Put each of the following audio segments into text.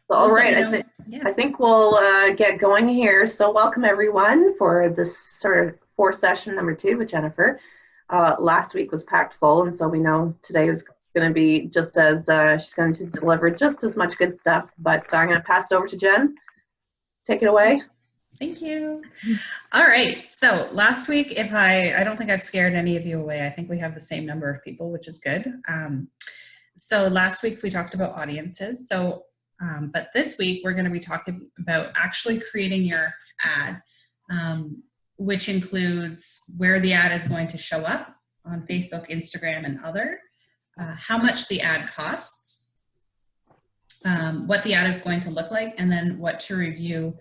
All Just let right, me know. Yeah. I think we'll get going here. So welcome everyone for this sort of for session number 2 with Jennifer. Last week was packed full, and so we know today is going to be just as she's going to deliver just as much good stuff. But I'm going to pass it over to Jen. Take it away. Thank you. All right. So last week, I don't think I've scared any of you away. I think we have the same number of people, which is good. So last week we talked about audiences. But this week we're going to be talking about actually creating your ad, which includes where the ad is going to show up on Facebook, Instagram, and other, how much the ad costs, what the ad is going to look like, and then what to review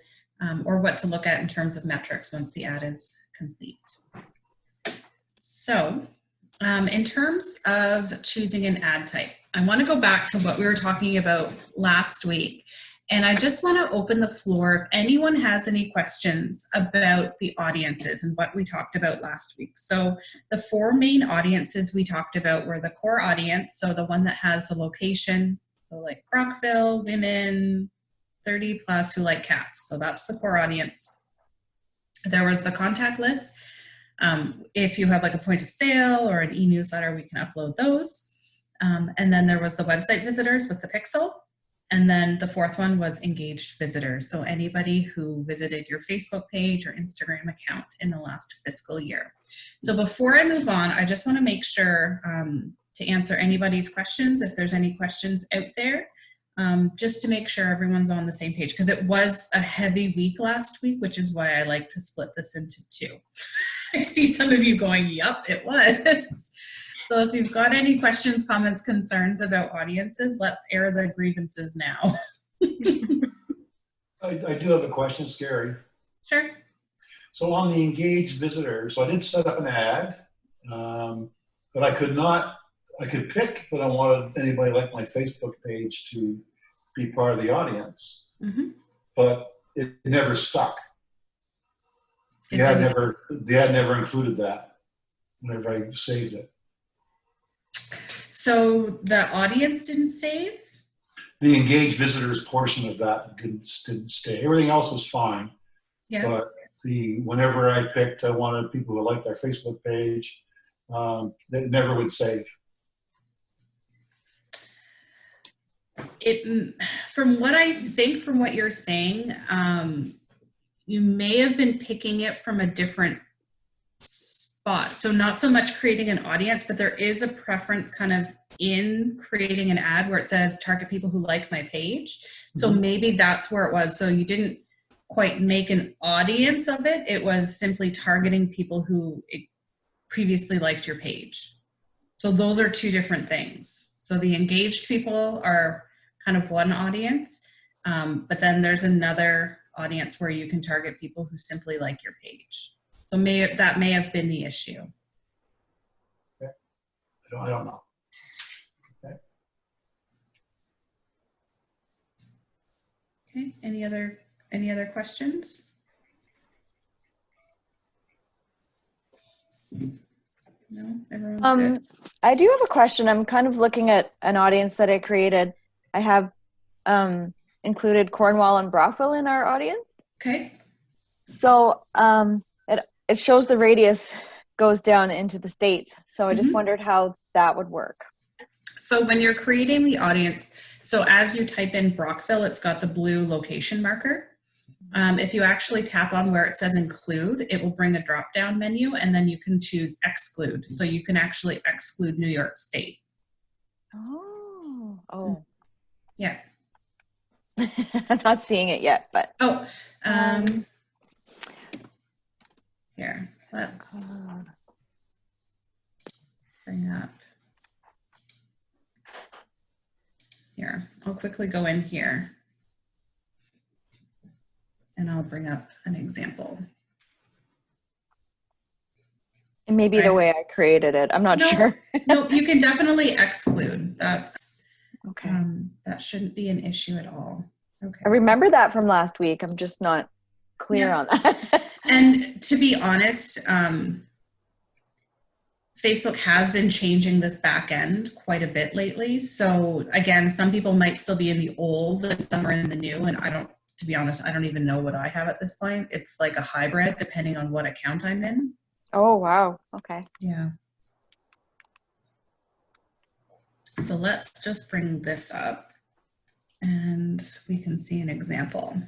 or what to look at in terms of metrics once the ad is complete. So in terms of choosing an ad type, I want to go back to what we were talking about last week. And I just want to open the floor if anyone has any questions about the audiences and what we talked about last week. So the 4 main audiences we talked about were the core audience, so the one that has the location, so like Brockville, women, 30 plus who like cats. So that's the core audience. There was the contact list. If you have like a point of sale or an e-newsletter, we can upload those. And then there was the website visitors with the pixel. And then the 4th one was engaged visitors. So anybody who visited your Facebook page or Instagram account in the last fiscal year. So before I move on, I just want to make sure to answer anybody's questions, if there's any questions out there, just to make sure everyone's on the same page, because it was a heavy week last week, which is why I like to split this into 2. I see some of you going, yup, it was. So if you've got any questions, comments, concerns about audiences, let's air the grievances now. I do have a question, Scary. Sure. So on the engaged visitors, so I did set up an ad, but I could pick that I wanted anybody like my Facebook page to be part of the audience, but it never stuck. The ad never included that whenever I saved it. So the audience didn't save? The engaged visitors portion of that didn't stay. Everything else was fine. Yeah. But whenever I picked, I wanted people who liked our Facebook page, that never would save. From what you're saying, you may have been picking it from a different spot. So not so much creating an audience, but there is a preference kind of in creating an ad where it says target people who like my page. So maybe that's where it was. So you didn't quite make an audience of it. It was simply targeting people who previously liked your page. So those are 2 different things. So the engaged people are kind of one audience, but then there's another audience where you can target people who simply like your page. So that may have been the issue. Okay. I don't know. Okay. Okay. Any other questions? No, everyone's good. I do have a question. I'm kind of looking at an audience that I created. I have included Cornwall and Brockville in our audience. Okay. So it shows the radius goes down into the States. So I just wondered how that would work. So when you're creating the audience, so as you type in Brockville, it's got the blue location marker. If you actually tap on where it says include, it will bring a drop-down menu, and then you can choose exclude. So you can actually exclude New York State. Oh. Yeah. I'm not seeing it yet, but. Here, let's bring up. Here, I'll quickly go in here. And I'll bring up an example. It may be the way I created it. I'm not sure. No, you can definitely exclude. That's okay. That shouldn't be an issue at all. Okay. I remember that from last week. I'm just not clear on that. And to be honest, Facebook has been changing this back end quite a bit lately. So again, some people might still be in the old and some are in the new. And to be honest, I don't even know what I have at this point. It's like a hybrid depending on what account I'm in. Oh, wow. Okay. Yeah. So let's just bring this up and we can see an example.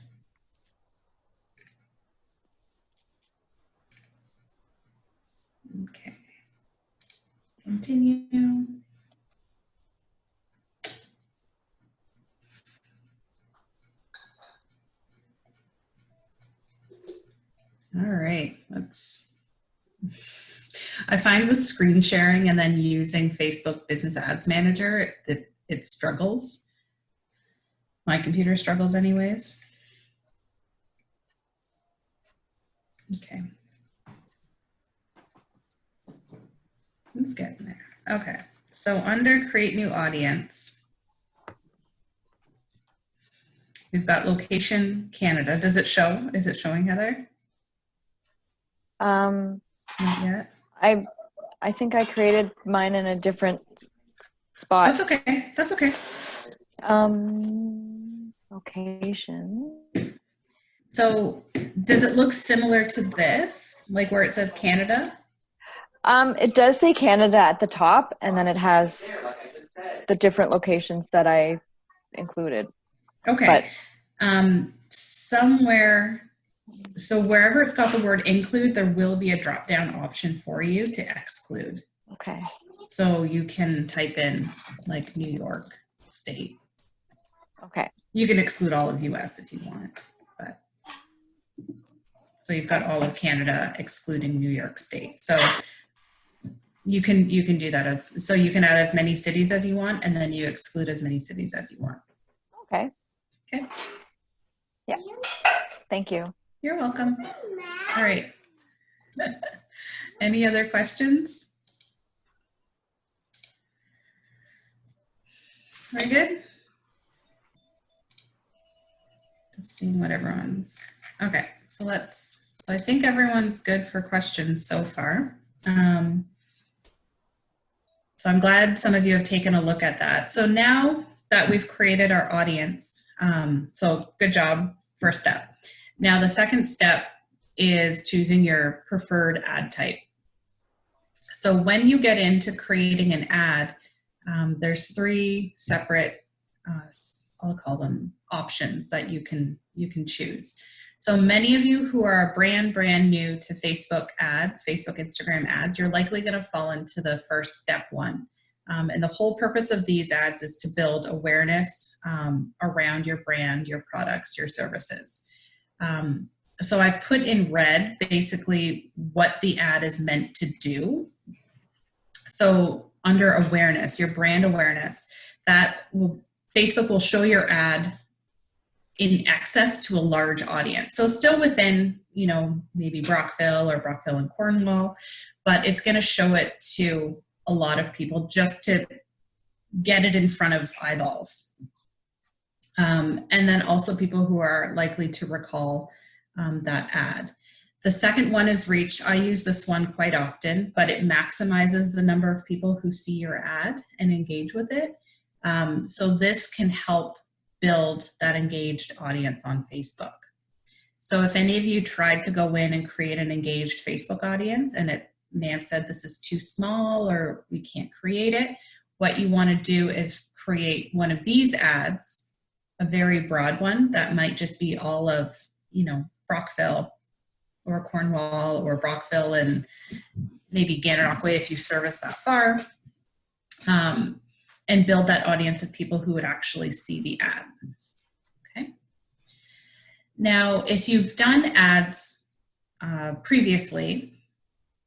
Okay. Continue. All right, I find with screen sharing and then using Facebook Business Ads Manager that it struggles. My computer struggles anyways. Okay. It's getting there. Okay, so under create new audience, we've got location Canada. Does it show? Is it showing, Heather? Not yet. I think I created mine in a different spot. That's okay. That's okay. Location. So does it look similar to this, like where it says Canada? It does say Canada at the top, and then it has the different locations that I included. Okay. But, somewhere, so wherever it's got the word include, there will be a drop-down option for you to exclude. Okay. So you can type in like New York State. Okay. You can exclude all of US if you want, but so you've got all of Canada excluding New York State. So you can do that so you can add as many cities as you want, and then you exclude as many cities as you want. Okay. Okay. Yeah. Thank you. You're welcome. All right. Any other questions? Very good. Just seeing what everyone's, okay. So I think everyone's good for questions so far. So I'm glad some of you have taken a look at that. So now that we've created our audience, so good job, first step. Now the second step is choosing your preferred ad type. So when you get into creating an ad, there's 3 separate, I'll call them options that you can choose. So many of you who are brand new to Facebook ads, Facebook, Instagram ads, you're likely going to fall into the first step 1. And the whole purpose of these ads is to build awareness around your brand, your products, your services. So I've put in red basically what the ad is meant to do. So under awareness, your brand awareness, Facebook will show your ad in access to a large audience. So still within, maybe Brockville or Brockville and Cornwall, but it's going to show it to a lot of people just to get it in front of eyeballs. And then also people who are likely to recall that ad. The second one is reach. I use this one quite often, but it maximizes the number of people who see your ad and engage with it. So this can help build that engaged audience on Facebook. So if any of you tried to go in and create an engaged Facebook audience and it may have said this is too small or we can't create it, what you want to do is create one of these ads, a very broad one that might just be all of, Brockville or Cornwall or Brockville and maybe Gananoque if you service that far, and build that audience of people who would actually see the ad. Okay. Now, if you've done ads previously,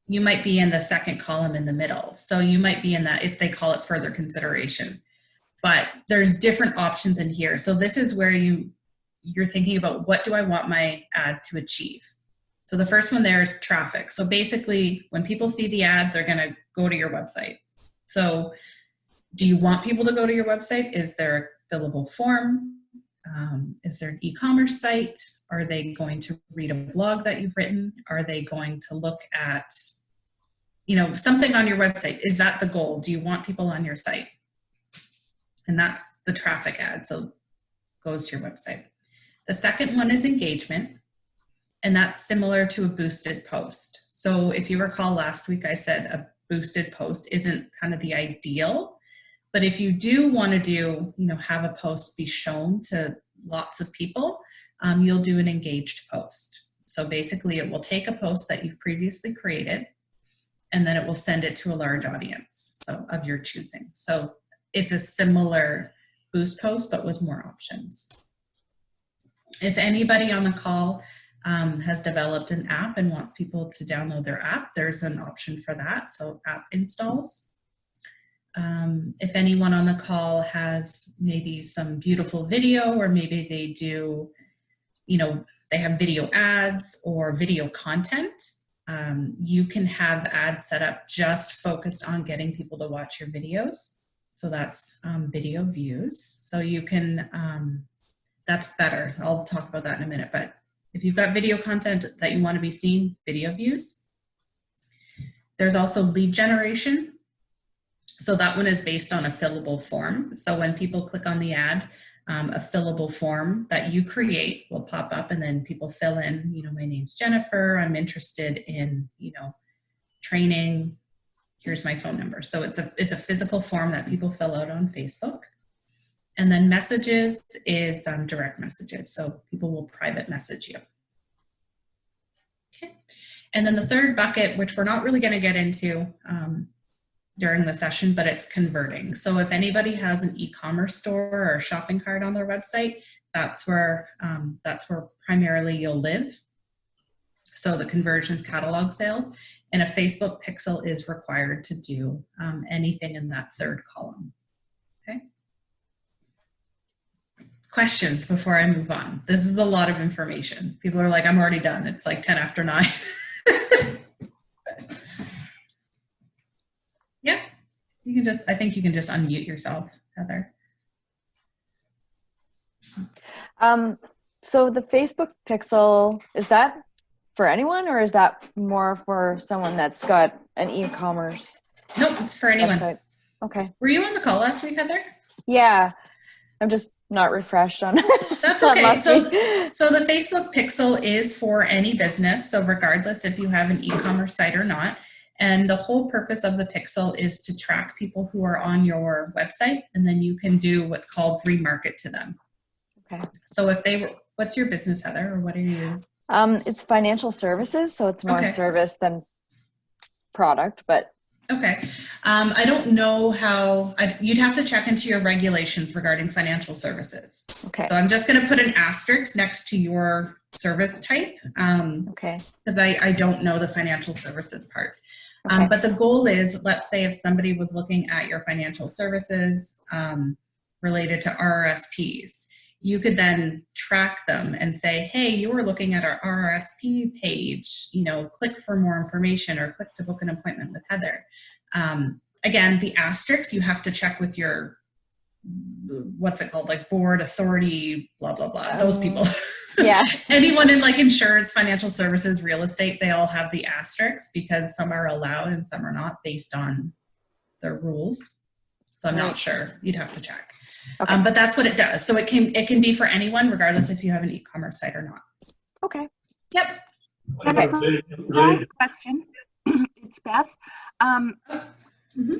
you might be in the second column in the middle. So you might be in that, if they call it further consideration, but there's different options in here. So this is where you're thinking about what do I want my ad to achieve? So the first one there is traffic. So basically when people see the ad, they're gonna go to your website. So do you want people to go to your website? Is there a fillable form? Is there an e-commerce site? Are they going to read a blog that you've written? Are they going to look at, something on your website. Is that the goal? Do you want people on your site? And that's the traffic ad. So goes to your website. The second one is engagement. And that's similar to a boosted post. So if you recall last week, I said a boosted post isn't kind of the ideal, but if you do want to have a post be shown to lots of people, you'll do an engaged post. So basically it will take a post that you've previously created, and then it will send it to a large audience, so of your choosing. So it's a similar boost post, but with more options. If anybody on the call has developed an app and wants people to download their app, there's an option for that, so app installs. If anyone on the call has maybe some beautiful video, or maybe they do, they have video ads or video content, you can have ads set up just focused on getting people to watch your videos. So that's video views. So you can, that's better. I'll talk about that in a minute, but if you've got video content that you want to be seen, video views. There's also lead generation. So that one is based on a fillable form. So when people click on the ad, a fillable form that you create will pop up, and then people fill in, my name's Jennifer, I'm interested in, training, here's my phone number. So it's a physical form that people fill out on Facebook. And then messages is direct messages. So people will private message you. Okay. And then the third bucket, which we're not really going to get into during the session, but it's converting. So if anybody has an e-commerce store or a shopping cart on their website, that's where primarily you'll live. So the conversions, catalog sales, and a Facebook pixel is required to do anything in that third column. Okay. Questions before I move on? This is a lot of information. People are like, I'm already done. It's like 10 after 9. Yeah, I think you can just unmute yourself, Heather. So the Facebook pixel, is that for anyone, or is that more for someone that's got an e-commerce? Nope, it's for anyone. Website? Okay. Were you on the call last week, Heather? Yeah, I'm just not refreshed on. That's okay. So the Facebook pixel is for any business. So regardless if you have an e-commerce site or not. And the whole purpose of the pixel is to track people who are on your website, and then you can do what's called remarket to them. Okay. So if they were, what's your business, Heather, or what are you? It's financial services, so it's more service than product, but. Okay. I don't know how, you'd have to check into your regulations regarding financial services. Okay. So I'm just going to put an asterisk next to your service type. Okay. Because I don't know the financial services part. Okay. But the goal is, let's say if somebody was looking at your financial services related to RRSPs, you could then track them and say, hey, you were looking at our RRSP page, click for more information or click to book an appointment with Heather. Again, the asterisks, you have to check with your, what's it called, like board, authority, blah, blah, blah, those people. Yeah. Anyone in like insurance, financial services, real estate, they all have the asterisks because some are allowed and some are not based on their rules. So I'm not sure. You'd have to check. Okay. But that's what it does. So it can be for anyone, regardless if you have an e-commerce site or not. Okay. Yep. Okay. Question. It's Beth.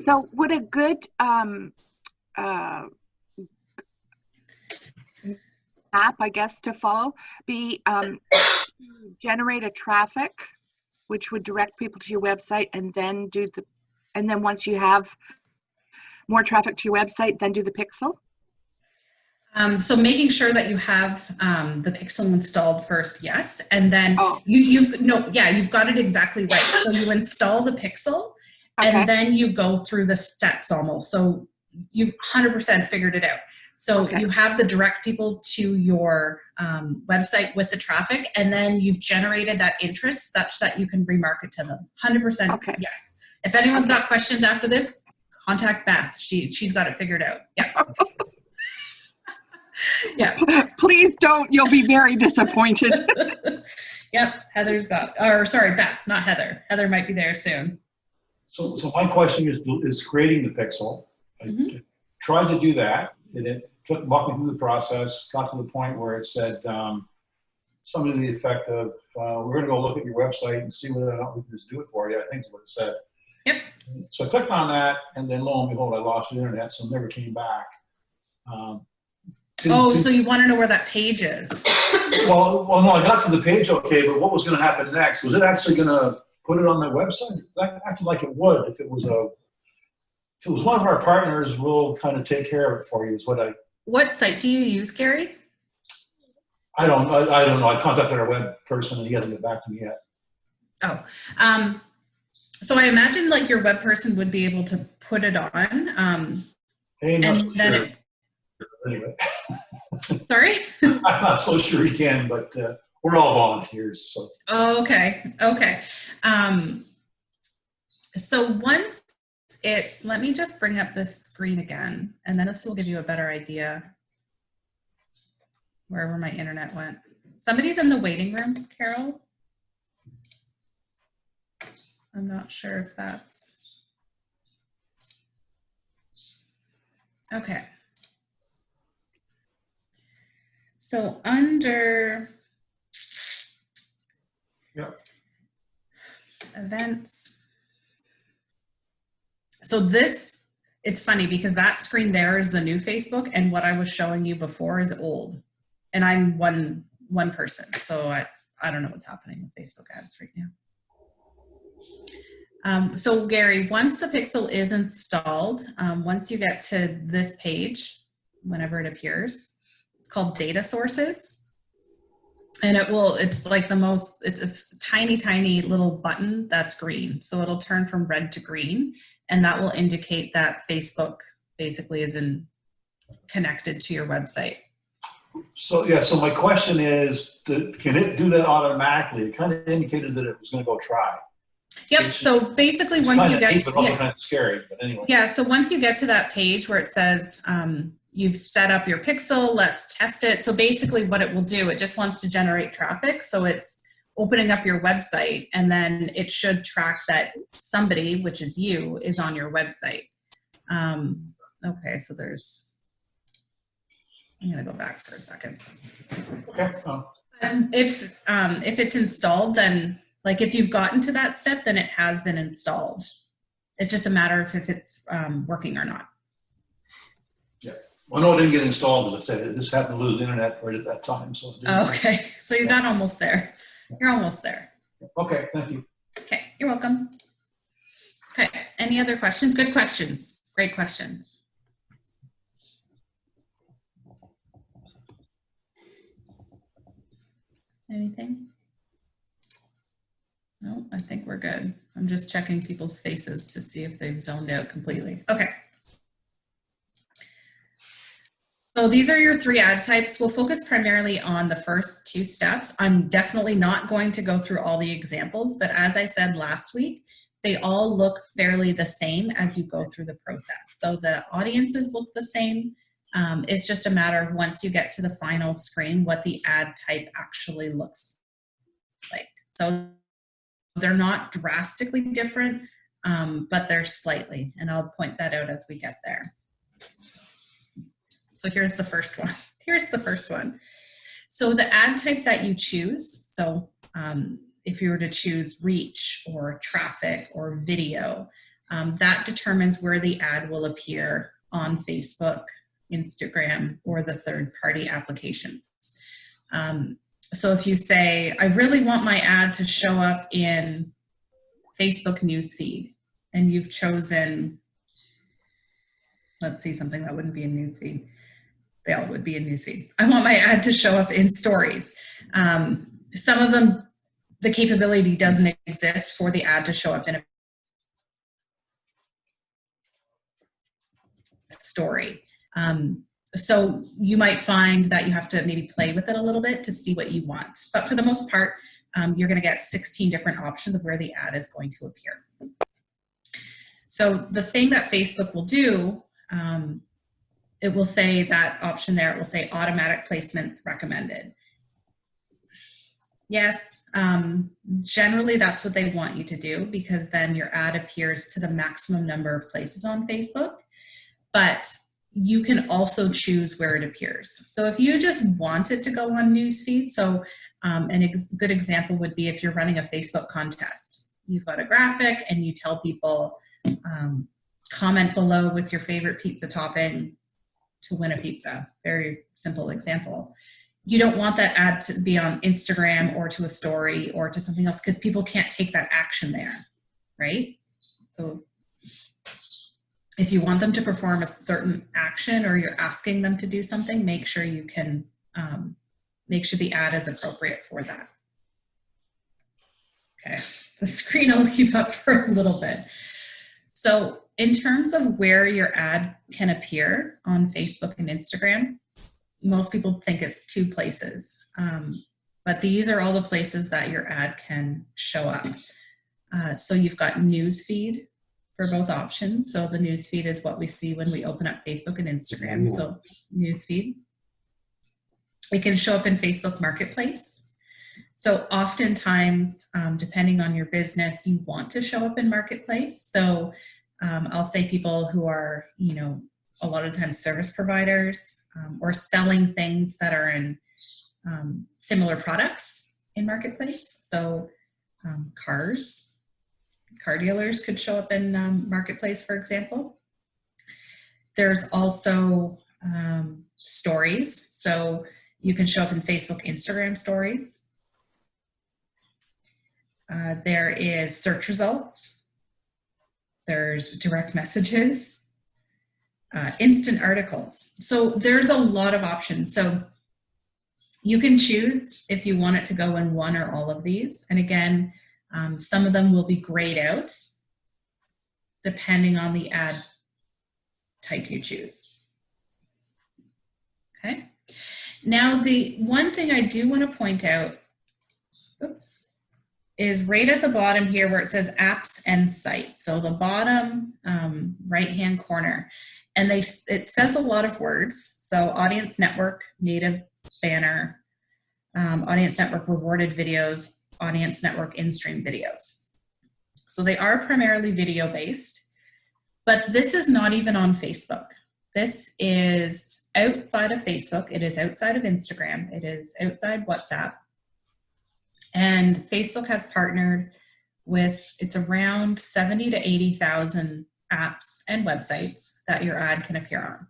So would a good app, I guess, to follow be generate a traffic, which would direct people to your website, and then once you have more traffic to your website, then do the pixel? So making sure that you have the pixel installed first, yes, and then you've got it exactly right. So you install the pixel, and then you go through the steps almost. So you've 100% figured it out. So you have the direct people to your website with the traffic, and then you've generated that interest such that you can remarket to them. 100% yes. If anyone's got questions after this, contact Beth. She's got it figured out. Yeah. Yeah. Please don't. You'll be very disappointed. Yep. Beth, not Heather. Heather might be there soon. So my question is creating the pixel. I tried to do that, and it walked me through the process, got to the point where it said something to the effect of, we're going to go look at your website and see whether or not we can just do it for you, I think is what it said. Yep. So I clicked on that, and then lo and behold, I lost the internet, so never came back. So you want to know where that page is? Well, no, I got to the page okay, but what was going to happen next? Was it actually going to put it on my website? That acted like it would. If it was one of our partners, we'll kind of take care of it for you. Is what I. What site do you use, Gary? I don't know. I contacted our web person, and he hasn't got back to me yet. Oh, so I imagine like your web person would be able to put it on. And then anyway. Sorry? I'm not so sure he can, but we're all volunteers. So. Oh, okay. Okay. So once let me just bring up this screen again, and then this will give you a better idea wherever my internet went. Somebody's in the waiting room, Carol. I'm not sure if that's, okay. So under events, so this, it's funny because that screen there is the new Facebook, and what I was showing you before is old. And I'm one person, so I don't know what's happening with Facebook ads right now. So Gary, once the pixel is installed, once you get to this page, whenever it appears, it's called data sources. And it's like it's a tiny, tiny little button that's green. So it'll turn from red to green, and that will indicate that Facebook basically is connected to your website. So yeah, so my question is, can it do that automatically? It kind of indicated that it was going to go try. Yep. So basically, once you get to, kind of scary, but anyway. Yeah. So once you get to that page where it says you've set up your pixel, let's test it. So basically, what it will do, it just wants to generate traffic. So it's opening up your website, and then it should track that somebody, which is you, is on your website. Okay. So I'm going to go back for a second. Okay. If it's installed, then. Like if you've gotten to that step, then it has been installed. It's just a matter of if it's working or not. Yeah. Well, no, it didn't get installed, as I said. It just happened to lose the internet right at that time. So. Okay. So you got almost there. You're almost there. Okay. Thank you. Okay. You're welcome. Okay. Any other questions? Good questions. Great questions. Anything? No, I think we're good. I'm just checking people's faces to see if they've zoned out completely. Okay. So these are your 3 ad types. We'll focus primarily on the first 2 steps. I'm definitely not going to go through all the examples, but as I said last week, they all look fairly the same as you go through the process. So the audiences look the same. It's just a matter of once you get to the final screen, what the ad type actually looks like. So they're not drastically different, but they're slightly, and I'll point that out as we get there. So here's the first one. Here's the first one. So the ad type that you choose, so if you were to choose reach or traffic or video, that determines where the ad will appear on Facebook, Instagram, or the third-party applications. So if you say, I really want my ad to show up in Facebook newsfeed, and you've chosen, let's see, something that wouldn't be in newsfeed. They all would be in newsfeed. I want my ad to show up in stories. Some of them, the capability doesn't exist for the ad to show up in a story. So you might find that you have to maybe play with it a little bit to see what you want. But for the most part, you're going to get 16 different options of where the ad is going to appear. So the thing that Facebook will do, it will say that option there, it will say automatic placements recommended. Yes, Generally, that's what they want you to do, because then your ad appears to the maximum number of places on Facebook. But you can also choose where it appears. So if you just want it to go on newsfeed, so good example would be if you're running a Facebook contest. You've got a graphic and you tell people, comment below with your favorite pizza topping to win a pizza. Very simple example. You don't want that ad to be on Instagram or to a story or to something else, because people can't take that action there, right? So if you want them to perform a certain action, or you're asking them to do something, make sure you can, make sure the ad is appropriate for that. Okay, the screen I'll leave up for a little bit. So in terms of where your ad can appear on Facebook and Instagram, most people think it's 2 places, but these are all the places that your ad can show up. So you've got newsfeed for both options. So the newsfeed is what we see when we open up Facebook and Instagram. So newsfeed. It can show up in Facebook Marketplace. So oftentimes, depending on your business, you want to show up in Marketplace. So I'll say people who are, you know, a lot of times service providers, or selling things that are in similar products in Marketplace. So car dealers could show up in Marketplace, for example. There's also stories. So you can show up in Facebook, Instagram stories. There is search results. There's direct messages, instant articles. So there's a lot of options. So you can choose if you want it to go in one or all of these. And again, some of them will be grayed out depending on the ad type you choose. Okay. Now, the one thing I do want to point out, oops, is right at the bottom here where it says apps and sites. So the bottom right-hand corner, and it says a lot of words. So audience network, native banner, audience network rewarded videos, audience network in-stream videos. So they are primarily video-based, but this is not even on Facebook. This is outside of Facebook. It is outside of Instagram. It is outside WhatsApp. And Facebook has partnered with, it's around 70 to 80,000 apps and websites that your ad can appear on.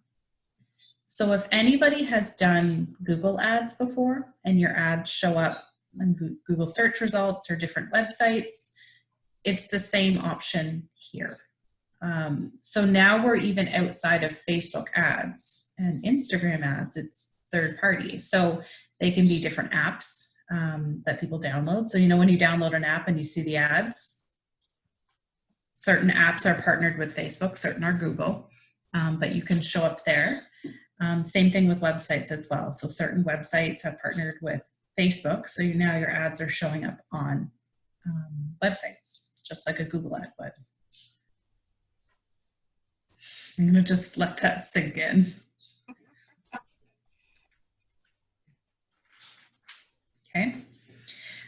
So if anybody has done Google ads before and your ads show up in Google search results or different websites, it's the same option here. So now we're even outside of Facebook ads and Instagram ads, it's third party. So they can be different apps that people download. So, you know, when you download an app and you see the ads, certain apps are partnered with Facebook, certain are Google, but you can show up there. Same thing with websites as well. So certain websites have partnered with Facebook. So now your ads are showing up on websites, just like a Google ad would. I'm going to just let that sink in. Okay.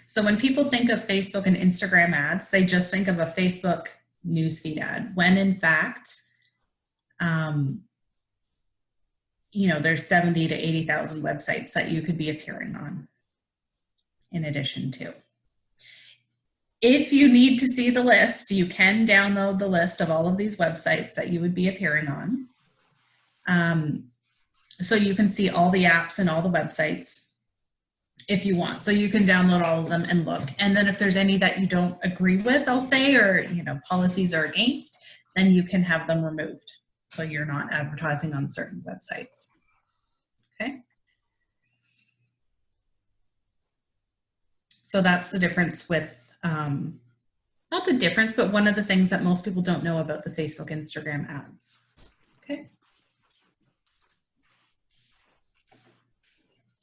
So when people think of Facebook and Instagram ads, they just think of a Facebook newsfeed ad, when in fact, you know, there's 70 to 80,000 websites that you could be appearing on in addition to. If you need to see the list, you can download the list of all of these websites that you would be appearing on. So you can see all the apps and all the websites if you want. So you can download all of them and look. And then if there's any that you don't agree with, I'll say, or, you know, policies are against, then you can have them removed. So you're not advertising on certain websites. Okay. So that's the difference with, not the difference, but one of the things that most people don't know about the Facebook, Instagram ads. Okay.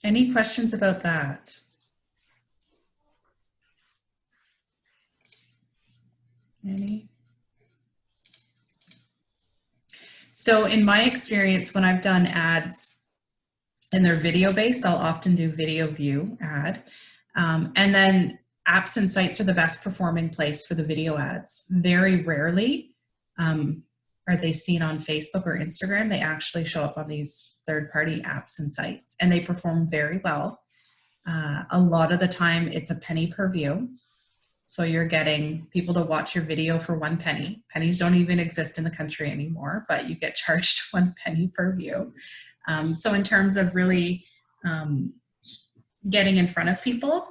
Any questions about that? Any? So in my experience, when I've done ads and they're video based, I'll often do video view ad. And then apps and sites are the best performing place for the video ads. Very rarely are they seen on Facebook or Instagram. They actually show up on these third-party apps and sites, and they perform very well. A lot of the time, it's a penny per view. So you're getting people to watch your video for 1 penny. Pennies don't even exist in the country anymore, but you get charged 1 penny per view. So in terms of really getting in front of people,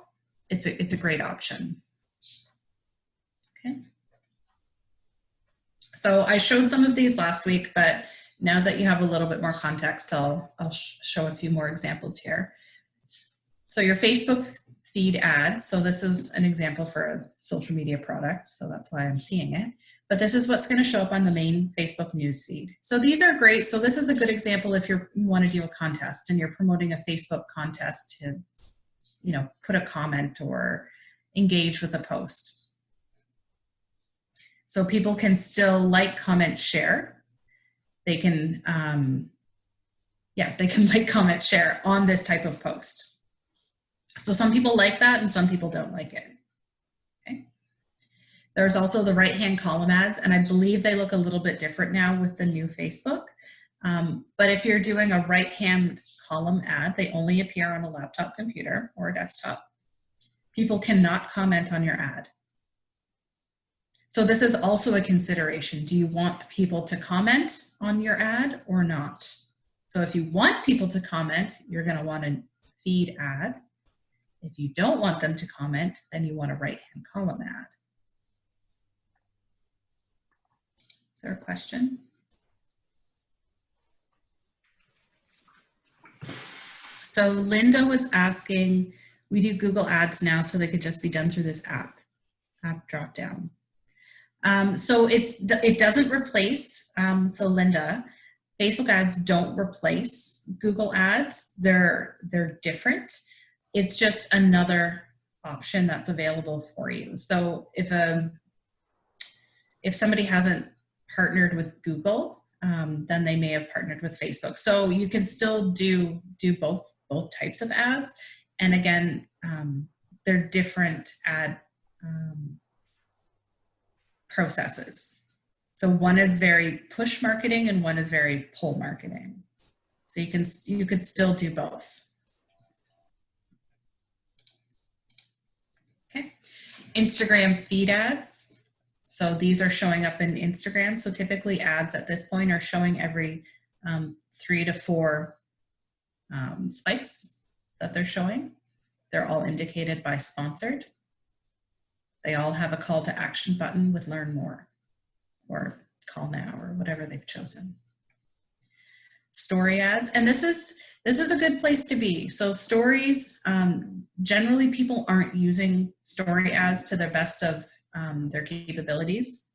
it's a great option. Okay. So I showed some of these last week, but now that you have a little bit more context, I'll show a few more examples here. So your Facebook feed ads. So this is an example for a social media product. So that's why I'm seeing it. But this is what's going to show up on the main Facebook news feed. So these are great. So this is a good example if you want to do a contest and you're promoting a Facebook contest to, you know, put a comment or engage with a post. So people can still like, comment, share. They can, they can like, comment, share on this type of post. So some people like that and some people don't like it. Okay. There's also the right-hand column ads, and I believe they look a little bit different now with the new Facebook. But if you're doing a right-hand column ad, they only appear on a laptop computer or a desktop. People cannot comment on your ad. So this is also a consideration. Do you want people to comment on your ad or not? So if you want people to comment, you're going to want a feed ad. If you don't want them to comment, then you want a right-hand column ad. Is there a question? So Linda was asking, we do Google Ads now, so they could just be done through this app drop down. So it doesn't replace, so Linda, Facebook ads don't replace Google Ads. They're different. It's just another option that's available for you. So if somebody hasn't partnered with Google, then they may have partnered with Facebook. So you can still do both types of ads. And again, they're different ad processes. So one is very push marketing and one is very pull marketing. So you could still do both. Okay. Instagram feed ads. So these are showing up in Instagram. So typically ads at this point are showing every 3 to 4 swipes that they're showing. They're all indicated by sponsored. They all have a call to action button with learn more or call now or whatever they've chosen. Story ads, and this is a good place to be. So stories, generally people aren't using story ads to the best of their capabilities.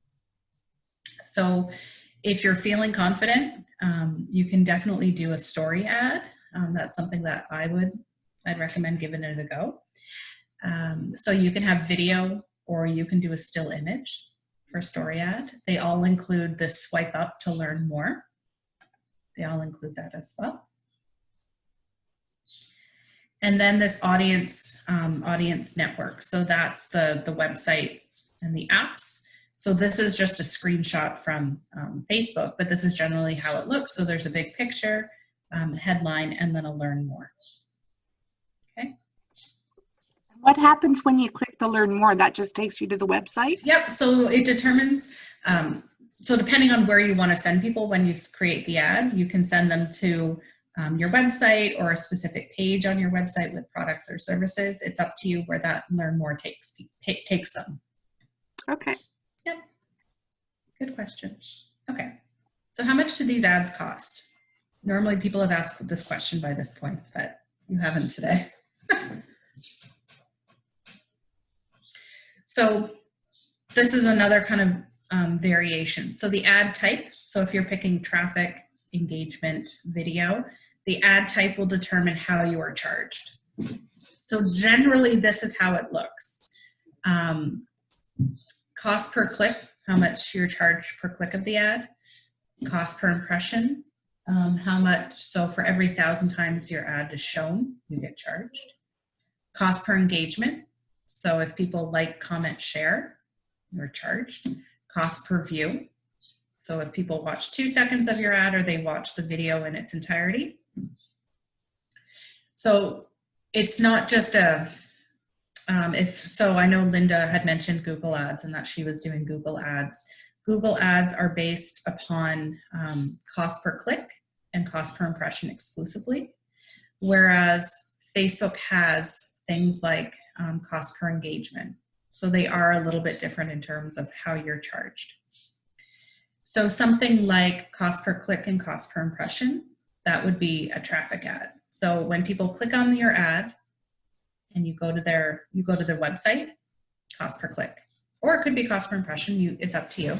So if you're feeling confident, you can definitely do a story ad. That's something that I'd recommend giving it a go. So you can have video or you can do a still image for story ad. They all include the swipe up to learn more. They all include that as well. And then this audience network. So that's the websites and the apps. So this is just a screenshot from Facebook, but this is generally how it looks. So there's a big picture, headline, and then a learn more. Okay. What happens when you click the learn more? That just takes you to the website? Yep, so it determines, so depending on where you want to send people when you create the ad, you can send them to your website or a specific page on your website with products or services. It's up to you where that learn more takes them. Okay. Yep, good question. Okay, so how much do these ads cost? Normally people have asked this question by this point, but you haven't today. So this is another kind of variation. So the ad type, so if you're picking traffic, engagement, video, the ad type will determine how you are charged. So generally this is how it looks. Cost per click, how much you're charged per click of the ad. Cost per impression, how much, so for every 1,000 times your ad is shown, you get charged. Cost per engagement, So if people like, comment, share, you're charged. Cost per view. So if people watch 2 seconds of your ad or they watch the video in its entirety. So it's not just a, I know Linda had mentioned Google Ads and that she was doing Google Ads. Google Ads are based upon cost per click and cost per impression exclusively, whereas Facebook has things like cost per engagement. So they are a little bit different in terms of how you're charged. So something like cost per click and cost per impression, that would be a traffic ad. So when people click on your ad and you go to their website, cost per click, or it could be cost per impression, it's up to you.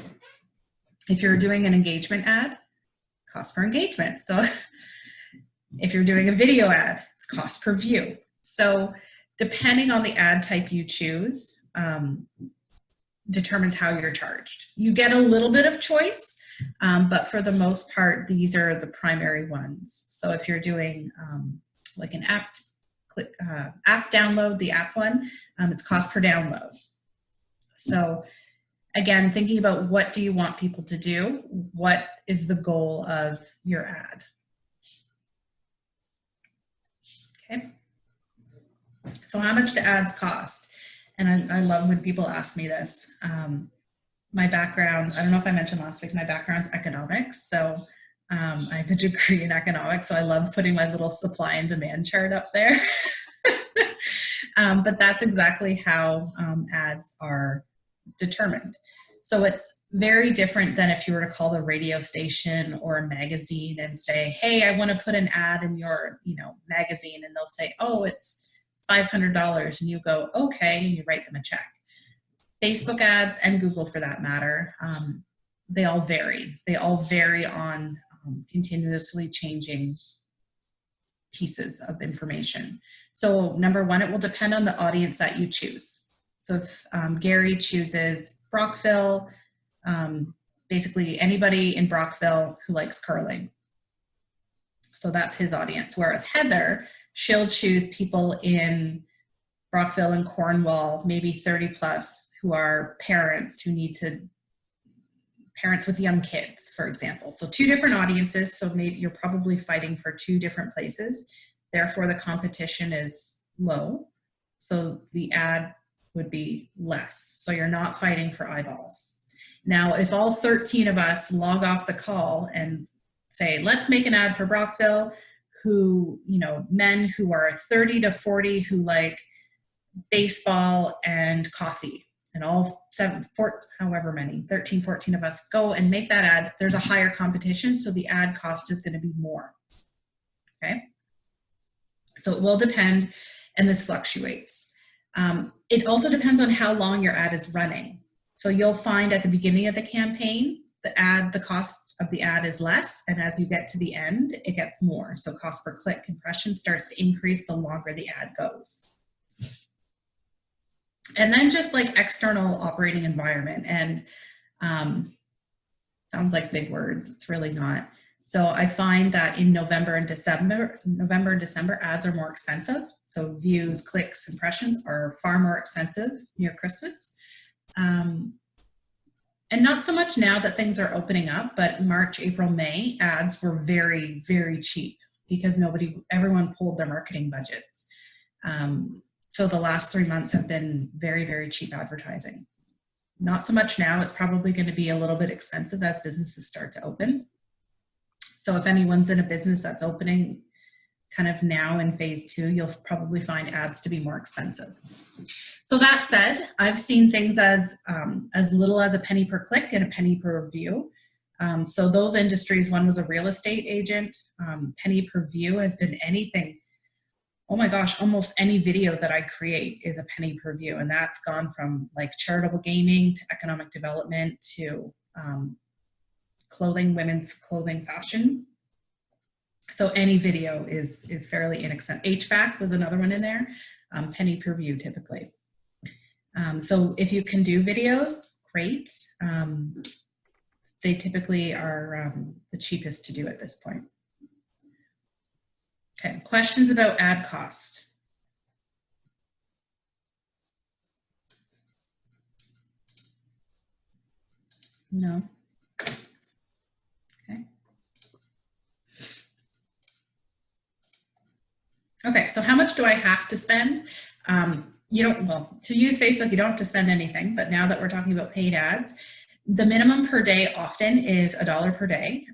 If you're doing an engagement ad, cost per engagement. So if you're doing a video ad, it's cost per view. So depending on the ad type you choose, determines how you're charged. You get a little bit of choice, but for the most part, these are the primary ones. So if you're doing like an app download, the app one, it's cost per download. So again, thinking about what do you want people to do? What is the goal of your ad? Okay. So how much do ads cost? And I love when people ask me this. My background, I don't know if I mentioned last week, my background's economics. So I have a degree in economics. So I love putting my little supply and demand chart up there. But that's exactly how ads are determined. So it's very different than if you were to call the radio station or a magazine and say, hey, I want to put an ad in your, magazine, and they'll say, oh, it's $500, and you go, okay, and you write them a check. Facebook ads and Google for that matter, they all vary. They all vary on continuously changing pieces of information. So number one, it will depend on the audience that you choose. So if Gary chooses Brockville, basically anybody in Brockville who likes curling. So that's his audience. Whereas Heather, she'll choose people in Brockville and Cornwall, maybe 30 plus, who are parents parents with young kids, for example. So 2 different audiences. So maybe you're probably fighting for 2 different places. Therefore, the competition is low. So the ad would be less. So you're not fighting for eyeballs. Now, if all 13 of us log off the call and say, let's make an ad for Brockville, who, men who are 30 to 40 who like baseball and coffee, and all 13, 14 of us go and make that ad, there's a higher competition, so the ad cost is going to be more. Okay? So it will depend, and this fluctuates. It also depends on how long your ad is running. So you'll find at the beginning of the campaign, the cost of the ad is less, and as you get to the end, it gets more. So cost per click impression starts to increase the longer the ad goes. And then just like external operating environment, and sounds like big words, it's really not. So I find that in November and December, ads are more expensive. So views, clicks, impressions are far more expensive near Christmas. And not so much now that things are opening up, but March, April, May, ads were very, very cheap because everyone pulled their marketing budgets. So the last 3 months have been very, very cheap advertising. Not so much now. It's probably going to be a little bit expensive as businesses start to open. So if anyone's in a business that's opening kind of now in phase 2, you'll probably find ads to be more expensive. So that said, I've seen things as little as a penny per click and a penny per view. So those industries, one was a real estate agent. Penny per view has been anything. Oh my gosh, almost any video that I create is a penny per view. And that's gone from like charitable gaming to economic development to clothing, women's clothing, fashion. So any video is fairly inexpensive. HVAC was another one in there, penny per view typically. So if you can do videos, great. They typically are the cheapest to do at this point. Okay, questions about ad cost? No. Okay. Okay, so how much do I have to spend? To use Facebook, you don't have to spend anything, but now that we're talking about paid ads, the minimum per day often is $1 per day.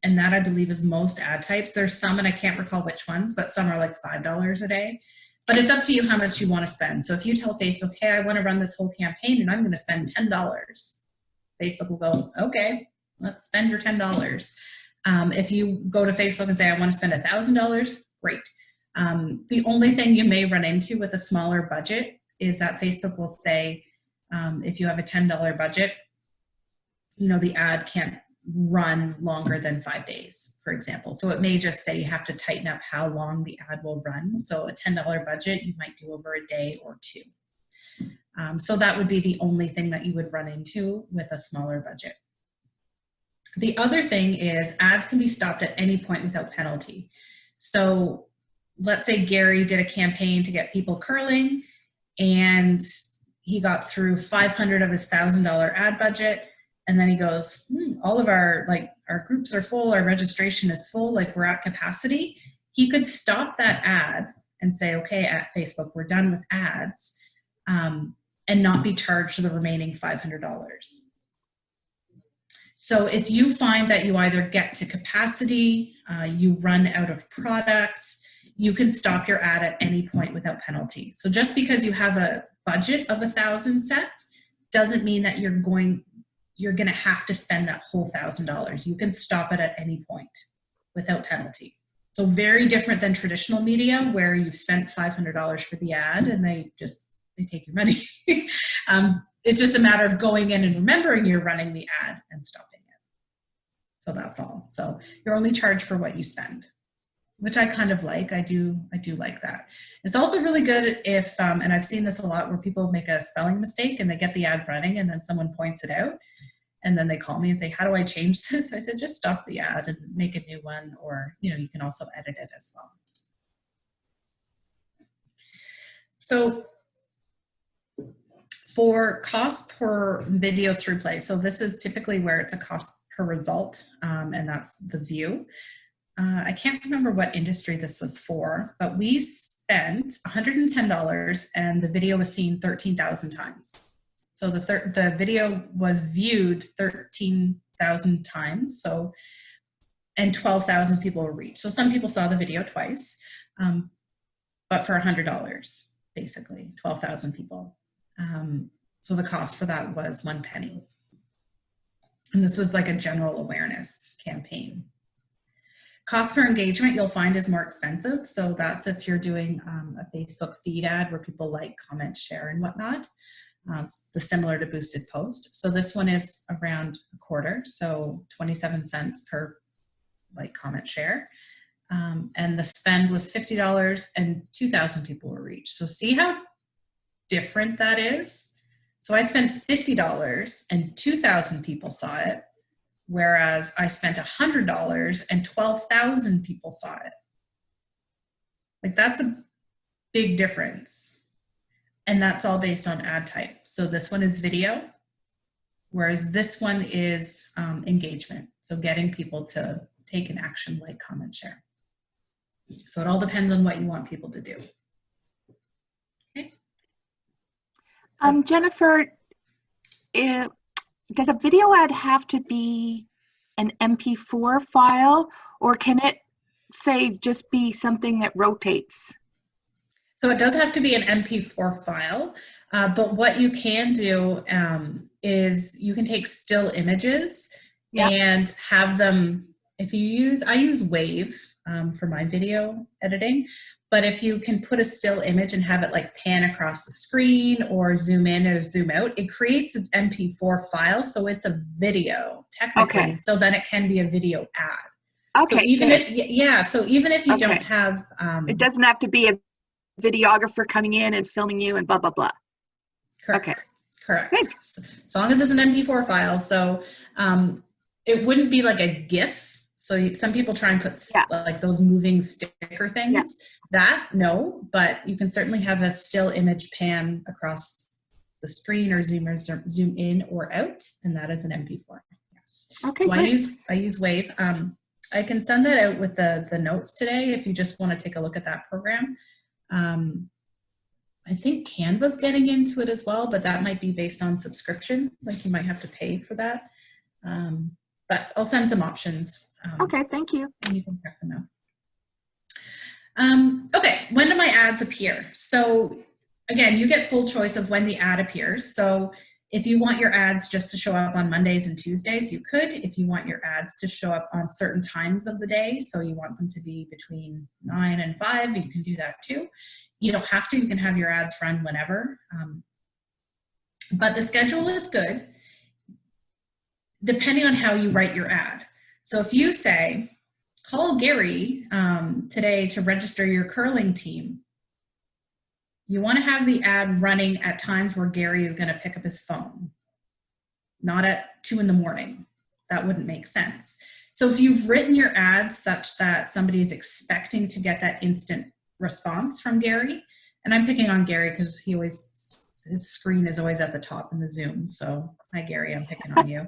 And that I believe is most ad types. There's some, and I can't recall which ones, but some are like $5 a day. But it's up to you how much you want to spend. So if you tell Facebook, hey, I want to run this whole campaign and I'm going to spend $10, Facebook will go, okay, let's spend your $10. If you go to Facebook and say, I want to spend $1,000, great. The only thing you may run into with a smaller budget is that Facebook will say, if you have a $10 budget, the ad can't run longer than 5 days, for example. So it may just say you have to tighten up how long the ad will run. So a $10 budget, you might do over a day or two. So that would be the only thing that you would run into with a smaller budget. The other thing is ads can be stopped at any point without penalty. So let's say Gary did a campaign to get people curling and he got through 500 of his $1,000 ad budget. And then he goes, all of our groups are full, our registration is full, we're at capacity. He could stop that ad and say, okay, at Facebook, we're done with ads, and not be charged the remaining $500. So if you find that you either get to capacity, you run out of product, you can stop your ad at any point without penalty. So just because you have a budget of $1,000 set doesn't mean that you're going to have to spend that whole $1,000. You can stop it at any point without penalty. So very different than traditional media where you've spent $500 for the ad and they take your money. It's just a matter of going in and remembering you're running the ad and stopping it. So that's all. So you're only charged for what you spend, which I kind of like. I do like that. It's also really good if, and I've seen this a lot where people make a spelling mistake and they get the ad running and then someone points it out and then they call me and say, how do I change this? I said, just stop the ad and make a new one, or, you can also edit it as well. So for cost per video through play, so this is typically where it's a cost per result, and that's the view. I can't remember what industry this was for, but we spent $110 and the video was seen 13,000 times. So the video was viewed 13,000 times, and 12,000 people were reached. So some people saw the video twice, but for $100, basically, 12,000 people. So the cost for that was 1 penny. And this was like a general awareness campaign. Cost per engagement, you'll find, is more expensive. So that's if you're doing a Facebook feed ad where people like, comment, share, and whatnot. The similar to boosted post. So this one is around a quarter, so 27 cents per like, comment, share. And the spend was $50 and 2,000 people were reached. So see how different that is? So I spent $50 and 2,000 people saw it, whereas I spent $100 and 12,000 people saw it. Like, that's a big difference. And that's all based on ad type. So this one is video, whereas this one is engagement. So getting people to take an action, like, comment, share. So it all depends on what you want people to do. Okay. Jennifer, does a video ad have to be an MP4 file, or can it, say, just be something that rotates? So it does have to be an MP4 file, but what you can do is you can take still images and have them, if you use, I use Wave for my video editing, but if you can put a still image and have it like pan across the screen or zoom in or zoom out, it creates an MP4 file, so it's a video technically, so then it can be a video ad. Okay, so even if you don't have... it doesn't have to be a videographer coming in and filming you and blah, blah, blah. Correct. Okay. Correct. Good. So, as long as it's an MP4 file. So it wouldn't be like a GIF. So some people try and put like those moving sticker things. Yeah. That, no, but you can certainly have a still image pan across the screen or zoom in or out, and that is an MP4. Yes. Okay, so great. I use Wave. I can send that out with the notes today if you just want to take a look at that program. I think Canva's getting into it as well, but that might be based on subscription. Like you might have to pay for that. But I'll send some options. Okay, thank you. And you can check them out. Okay, when do my ads appear? So again, you get full choice of when the ad appears. So if you want your ads just to show up on Mondays and Tuesdays, you could. If you want your ads to show up on certain times of the day, so you want them to be between 9 and 5, you can do that too. You don't have to. You can have your ads run whenever. But the schedule is good depending on how you write your ad. So if you say, call Gary today to register your curling team, you want to have the ad running at times where Gary is going to pick up his phone, not at 2 in the morning. That wouldn't make sense. So if you've written your ad such that somebody is expecting to get that instant response from Gary, and I'm picking on Gary because his screen is always at the top in the Zoom. So hi Gary, I'm picking on you.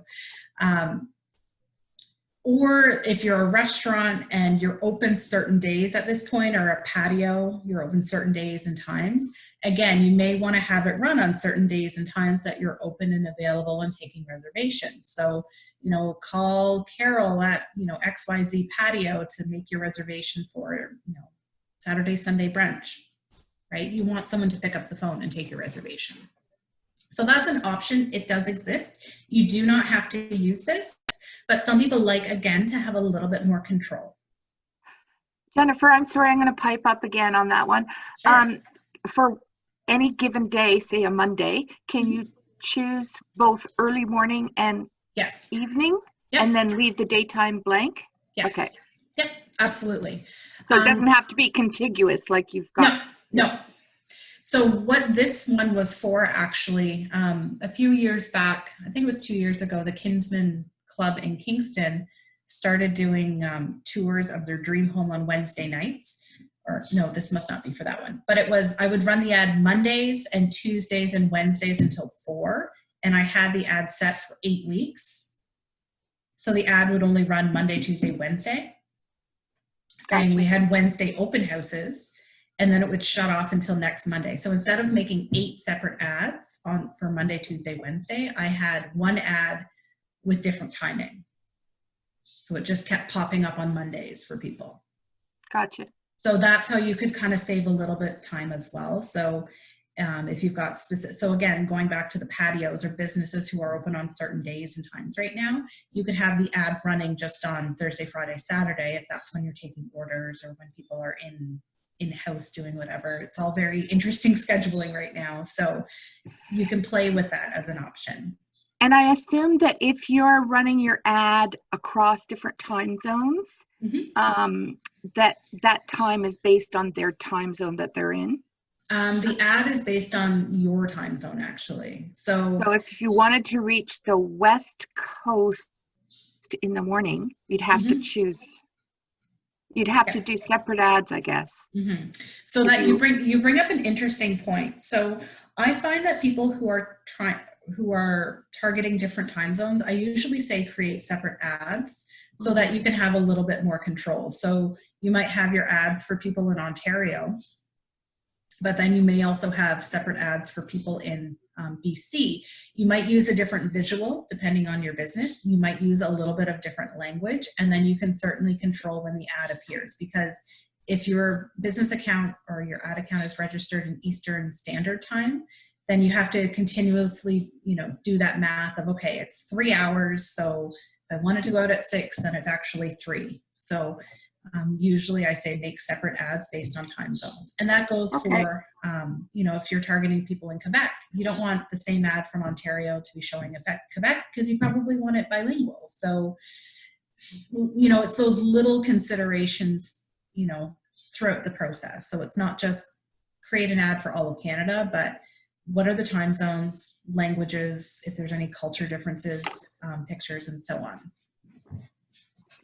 Or if you're a restaurant and you're open certain days at this point, or a patio, you're open certain days and times. Again, you may want to have it run on certain days and times that you're open and available and taking reservations. So, call Carol at, XYZ patio to make your reservation for, Saturday, Sunday brunch, right? You want someone to pick up the phone and take your reservation. So that's an option. It does exist. You do not have to use this. But some people like, again, to have a little bit more control. Jennifer, I'm sorry, I'm going to pipe up again on that one. Sure. For any given day, say a Monday, can you choose both early morning and Yes. evening? Yep. And then leave the daytime blank? Yes. Okay. Yep, absolutely. So it doesn't have to be contiguous like you've got. No. So what this one was for, actually, a few years back, I think it was 2 years ago, the Kinsman Club in Kingston started doing tours of their dream home on Wednesday nights. Or no, this must not be for that one. But it was, I would run the ad Mondays and Tuesdays and Wednesdays until 4. And I had the ad set for 8 weeks. So the ad would only run Monday, Tuesday, Wednesday, saying we had Wednesday open houses, and then it would shut off until next Monday. So instead of making 8 separate ads for Monday, Tuesday, Wednesday, I had one ad with different timing. So it just kept popping up on Mondays for people. Gotcha. So that's how you could kind of save a little bit of time as well. So if you've got specific, so again, going back to the patios or businesses who are open on certain days and times right now, you could have the ad running just on Thursday, Friday, Saturday, if that's when you're taking orders or when people are in-house doing whatever. It's all very interesting scheduling right now. So you can play with that as an option. And I assume that if you're running your ad across different time zones, that time is based on their time zone that they're in. The ad is based on your time zone, actually. So if you wanted to reach the West Coast in the morning, you'd have to choose. You'd have to do separate ads, I guess. So that you bring up an interesting point. So I find that people who are targeting different time zones, I usually say create separate ads so that you can have a little bit more control. So you might have your ads for people in Ontario, but then you may also have separate ads for people in BC. You might use a different visual depending on your business. You might use a little bit of different language, and then you can certainly control when the ad appears, because if your business account or your ad account is registered in Eastern Standard Time, then you have to continuously, do that math of, okay, it's 3 hours. So if I wanted to go out at 6, then it's actually 3. So usually I say make separate ads based on time zones. And that goes for, if you're targeting people in Quebec, you don't want the same ad from Ontario to be showing at Quebec because you probably want it bilingual. So, it's those little considerations, throughout the process. So it's not just create an ad for all of Canada, but what are the time zones, languages, if there's any culture differences, pictures, and so on.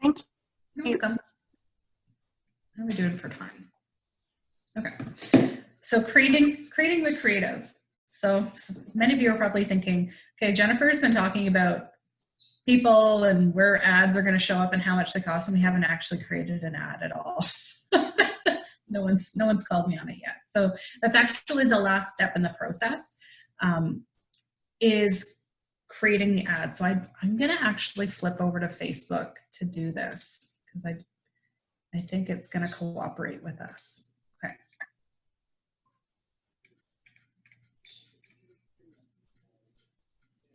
Thank you. You're welcome. How are we doing for time? Okay. So creating the creative. So many of you are probably thinking, okay, Jennifer's been talking about people and where ads are going to show up and how much they cost, and we haven't actually created an ad at all. No one's called me on it yet. So that's actually the last step in the process, is creating the ad. So I'm going to actually flip over to Facebook to do this, because I think it's going to cooperate with us. Okay.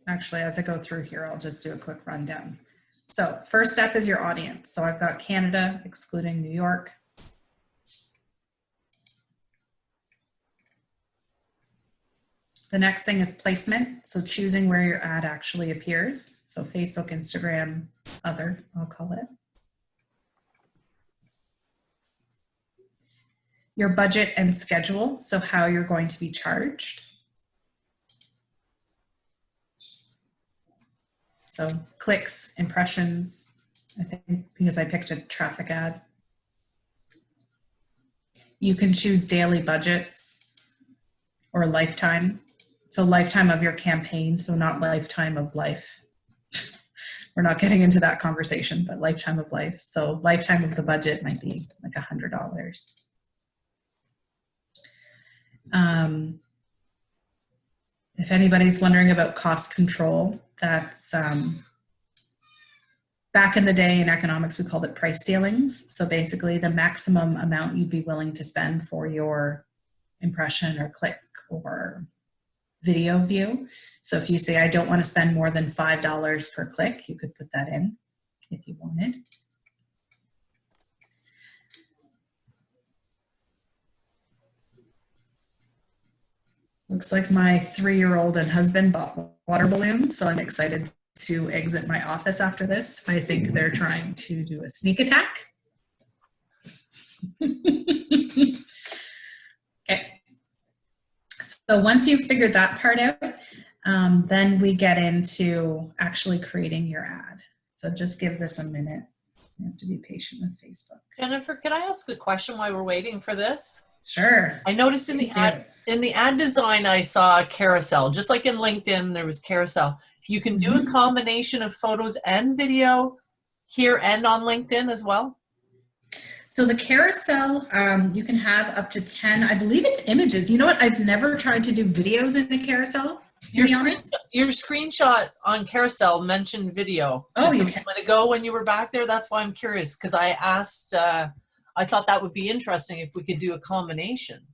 Actually, as I go through here, I'll just do a quick rundown. So first step is your audience. So I've got Canada, excluding New York. The next thing is placement. So choosing where your ad actually appears. So Facebook, Instagram, other, I'll call it. Your budget and schedule. So how you're going to be charged. So clicks, impressions, I think, because I picked a traffic ad. You can choose daily budgets or lifetime. So lifetime of your campaign, so not lifetime of life. We're not getting into that conversation, but lifetime of life. So lifetime of the budget might be like $100. If anybody's wondering about cost control, that's back in the day in economics, we called it price ceilings. So basically the maximum amount you'd be willing to spend for your impression or click or video view. So if you say, I don't want to spend more than $5 per click, you could put that in if you wanted. Looks like my 3-year-old and husband bought water balloons, so I'm excited to exit my office after this. I think they're trying to do a sneak attack. Okay. So once you've figured that part out, then we get into actually creating your ad. So just give this a minute. You have to be patient with Facebook. Jennifer, can I ask a question while we're waiting for this? Sure. I noticed in the ad design, I saw a carousel. Just like in LinkedIn, there was carousel. You can do a combination of photos and video here and on LinkedIn as well? So the carousel, you can have up to 10, I believe it's images. You know what? I've never tried to do videos in a carousel. Your screenshot on carousel mentioned video. Oh, you can. A minute ago when you were back there, that's why I'm curious, because I asked, I thought that would be interesting if we could do a combination.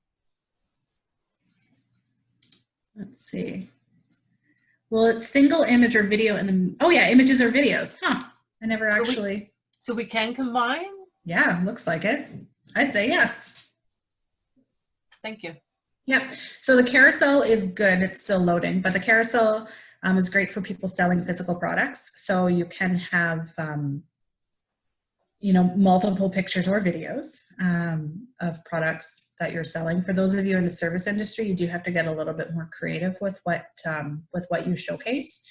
Let's see. Well, it's single image or video, and then, oh yeah, images or videos. Huh? I never actually. So we can combine? Yeah, looks like it. I'd say yes. Thank you. Yep. So the carousel is good. It's still loading, but the carousel is great for people selling physical products. So you can have, you know, multiple pictures or videos of products that you're selling. For those of you in the service industry, you do have to get a little bit more creative with what you showcase.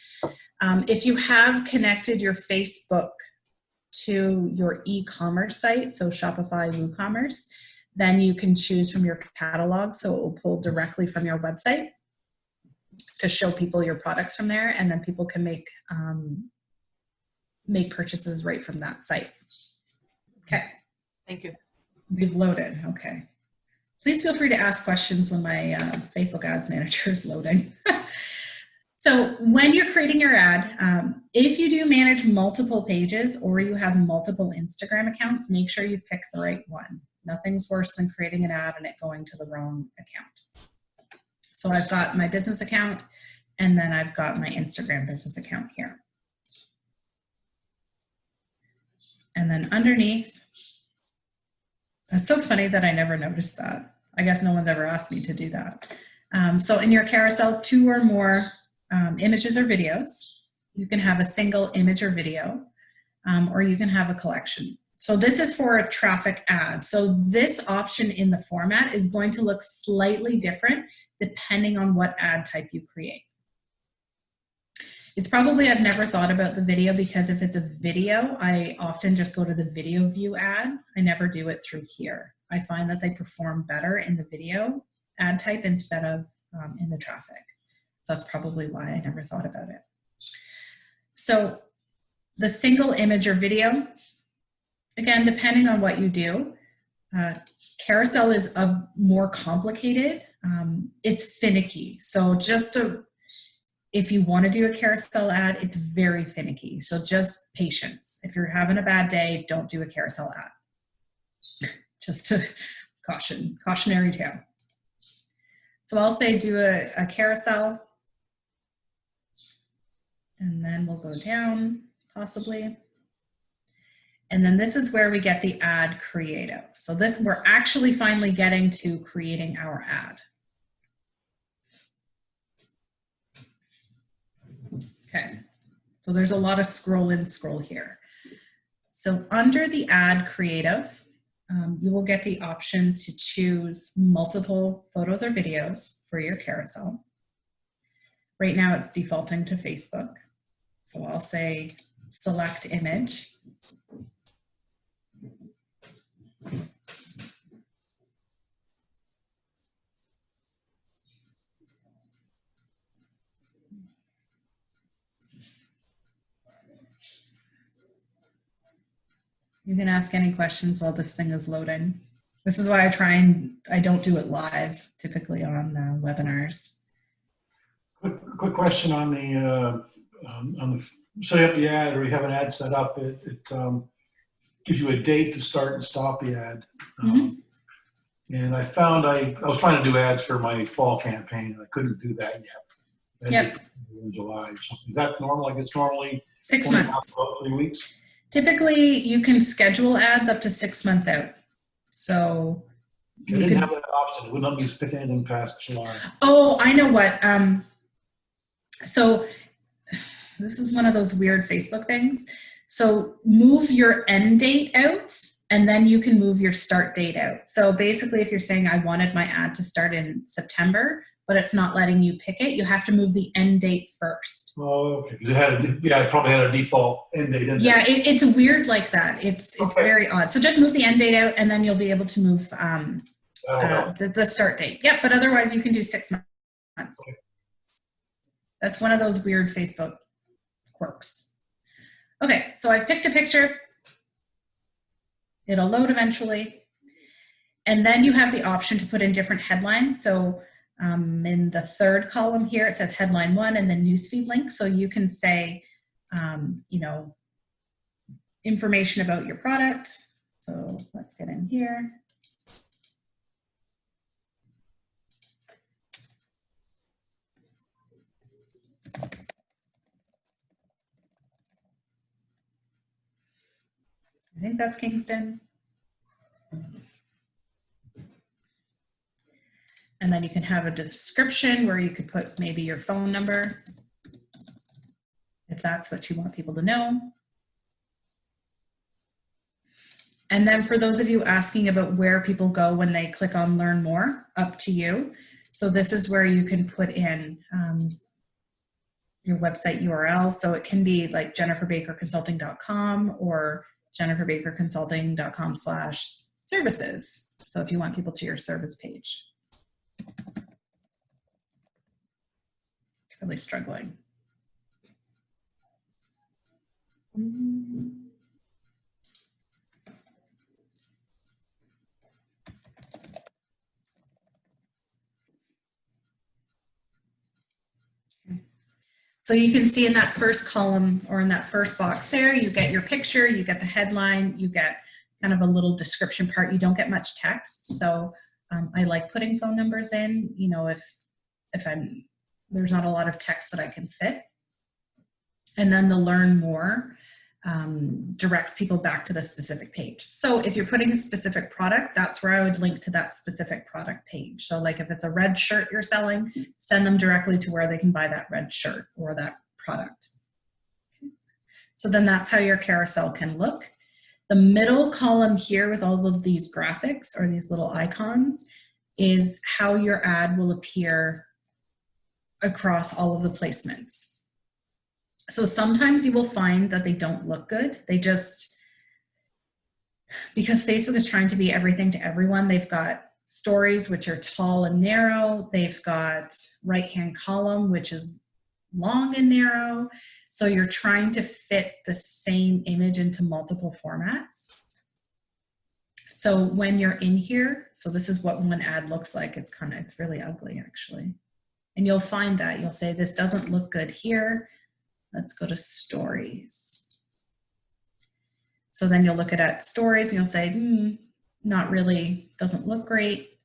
If you have connected your Facebook to your e-commerce site, so Shopify, WooCommerce, then you can choose from your catalog, so it will pull directly from your website to show people your products from there, and then people can make purchases right from that site. Okay. Thank you. We've loaded. Okay. Please feel free to ask questions when my Facebook Ads Manager is loading. So when you're creating your ad, if you do manage multiple pages or you have multiple Instagram accounts, make sure you've picked the right one. Nothing's worse than creating an ad and it going to the wrong account. So I've got my business account, and then I've got my Instagram business account here. And then underneath, it's so funny that I never noticed that. I guess no one's ever asked me to do that. So in your carousel, 2 or more images or videos. You can have a single image or video, or you can have a collection. So this is for a traffic ad. So this option in the format is going to look slightly different depending on what ad type you create. It's probably, I've never thought about the video, because if it's a video, I often just go to the video view ad. I never do it through here. I find that they perform better in the video ad type instead of in the traffic. So that's probably why I never thought about it. So the single image or video, again, depending on what you do, carousel is more complicated. It's finicky. So if you want to do a carousel ad, it's very finicky. So just patience. If you're having a bad day, don't do a carousel ad. Just a cautionary tale. So I'll say do a carousel, and then we'll go down possibly. And then this is where we get the ad creative. So we're actually finally getting to creating our ad. Okay, so there's a lot of scroll in, scroll here. So under the ad creative, you will get the option to choose multiple photos or videos for your carousel. Right now it's defaulting to Facebook. So I'll say select image. You can ask any questions while this thing is loading. This is why I don't do it live, typically on webinars. Quick question on the setting up the ad, or you have an ad set up. It gives you a date to start and stop the ad. And I found I was trying to do ads for my fall campaign, and I couldn't do that yet. Yep. In July or something. Is that normal? Like it's normally 6 months. About 3 weeks. Typically, you can schedule ads up to 6 months out. So I didn't have that option. It wouldn't let me pick anything past July. Oh, I know what. So this is one of those weird Facebook things. So move your end date out, and then you can move your start date out. So basically, if you're saying I wanted my ad to start in September, but it's not letting you pick it, you have to move the end date first. Oh, okay. It probably had a default end date. Yeah, it's weird like that. It's okay. Very odd. So just move the end date out, and then you'll be able to move the start date. Yep, but otherwise you can do 6 months. Okay. That's one of those weird Facebook quirks. Okay, so I've picked a picture. It'll load eventually. And then you have the option to put in different headlines. So in the third column here, it says headline 1 and then newsfeed link. So you can say, information about your product. So let's get in here. I think that's Kingston. And then you can have a description where you could put maybe your phone number, if that's what you want people to know. And then for those of you asking about where people go when they click on learn more, up to you. So this is where you can put in your website URL. So it can be like jenniferbakerconsulting.com or jenniferbakerconsulting.com/services. So if you want people to your service page. It's really struggling. So you can see in that first column or in that first box there, you get your picture, you get the headline, you get kind of a little description part. You don't get much text. So I like putting phone numbers in, if there's not a lot of text that I can fit. And then the learn more directs people back to the specific page. So if you're putting a specific product, that's where I would link to that specific product page. So like if it's a red shirt you're selling, send them directly to where they can buy that red shirt or that product. So then that's how your carousel can look. The middle column here with all of these graphics or these little icons is how your ad will appear across all of the placements. So sometimes you will find that they don't look good. They just, because Facebook is trying to be everything to everyone, they've got stories, which are tall and narrow. They've got right-hand column, which is long and narrow. So you're trying to fit the same image into multiple formats. So when you're in here, so this is what one ad looks like. It's really ugly actually. And you'll find that you'll say, this doesn't look good here. Let's go to stories. So then you'll look at stories and you'll say, not really, doesn't look great.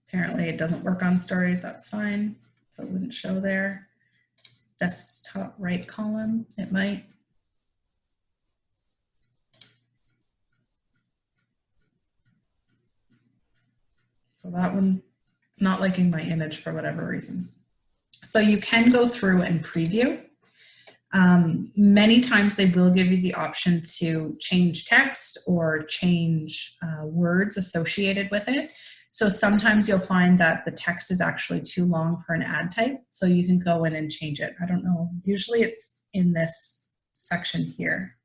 Apparently it doesn't work on stories, that's fine. So it wouldn't show there. Desktop right column, it might. So that one, it's not liking my image for whatever reason. So you can go through and preview. Many times they will give you the option to change text or change words associated with it. So sometimes you'll find that the text is actually too long for an ad type, so you can go in and change it. I don't know, usually it's in this section here,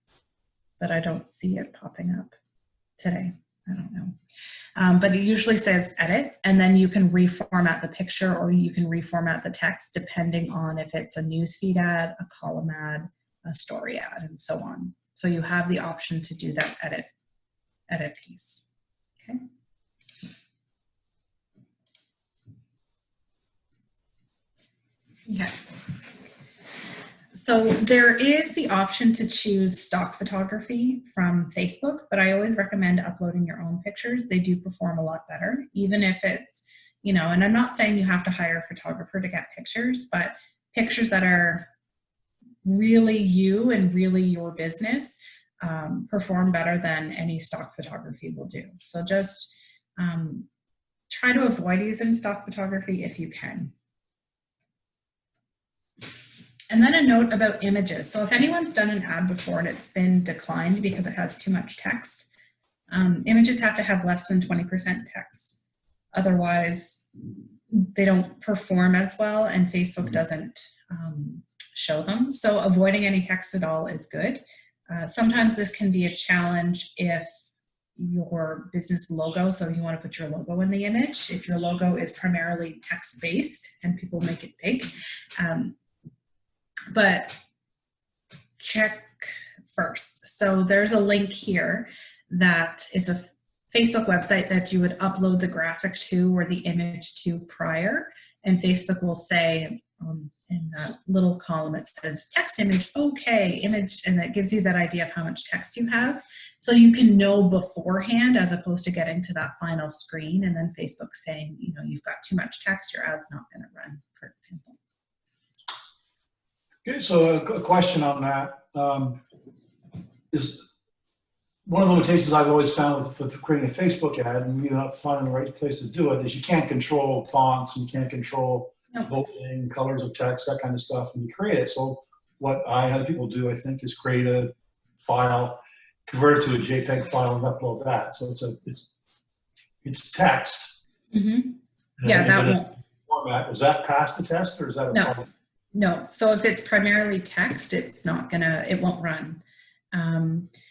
but I don't see it popping up today. I don't know. But it usually says edit, and then you can reformat the picture or you can reformat the text depending on if it's a newsfeed ad, a column ad, a story ad, and so on. So you have the option to do that edit piece, okay? Okay. So there is the option to choose stock photography from Facebook, but I always recommend uploading your own pictures. They do perform a lot better, even if it's, you know, and I'm not saying you have to hire a photographer to get pictures, but pictures that are really you and really your business perform better than any stock photography will do. So just try to avoid using stock photography if you can. And then a note about images. So if anyone's done an ad before and it's been declined because it has too much text, images have to have less than 20% text. Otherwise, they don't perform as well and Facebook doesn't show them. So avoiding any text at all is good. Sometimes this can be a challenge if your business logo, so you want to put your logo in the image. If your logo is primarily text-based and people make it big, but check first. So there's a link here that it's a Facebook website that you would upload the graphic to or the image to prior, and Facebook will say in that little column it says text image, okay, image, and that gives you that idea of how much text you have. So you can know beforehand as opposed to getting to that final screen and then Facebook saying, you know, you've got too much text, your ad's not going to run, for example. Okay, so a question on that is one of the limitations I've always found with creating a Facebook ad, and you're not finding the right place to do it, is you can't control fonts and you can't control bolding, colors of text, that kind of stuff when you create it. So what I and other people do, I think, is create a file, convert it to a JPEG file, and upload that. So it's text. Mm-hmm. Yeah, that won't. Format. Was that past the test, or is that a problem? No, so if it's primarily text, it's not gonna, it won't run.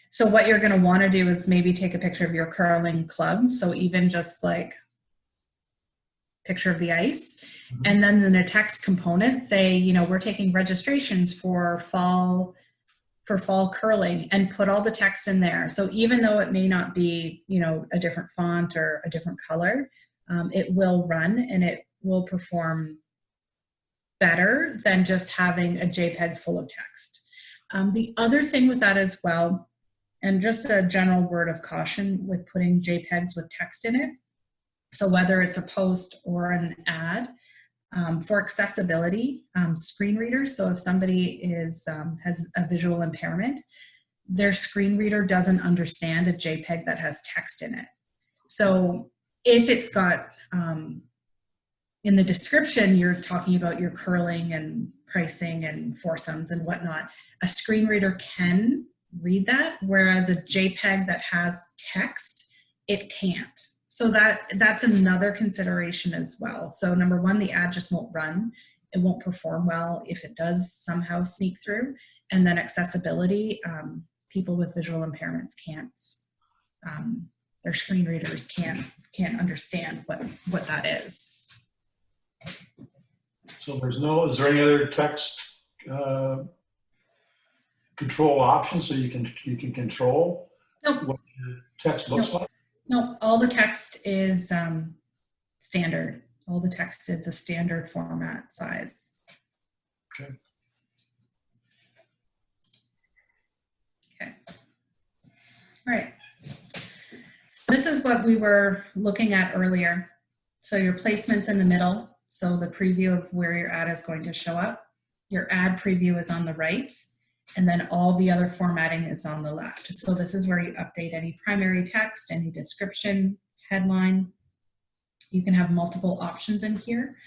So what you're gonna wanna do is maybe take a picture of your curling club. So even just like picture of the ice, and then in a text component, say, you know, we're taking registrations for fall curling, and put all the text in there. So even though it may not be, you know, a different font or a different color, it will run and it will perform better than just having a JPEG full of text. The other thing with that as well, and just a general word of caution with putting JPEGs with text in it, so whether it's a post or an ad, for accessibility, screen readers, so if somebody has a visual impairment, their screen reader doesn't understand a JPEG that has text in it. So if it's got, in the description, you're talking about your curling and pricing and foursomes and whatnot, a screen reader can read that, whereas a JPEG that has text, it can't. So that's another consideration as well. So number one, the ad just won't run. It won't perform well if it does somehow sneak through. And then accessibility, people with visual impairments can't, their screen readers can't understand what that is. So is there any other text control options so you can control Nope. what the text looks like? No, all the text is standard. All the text is a standard format size. Okay. Okay. All right. So this is what we were looking at earlier. So your placement's in the middle. So the preview of where your ad is going to show up. Your ad preview is on the right. And then all the other formatting is on the left. So this is where you update any primary text, any description, headline. You can have multiple options in here.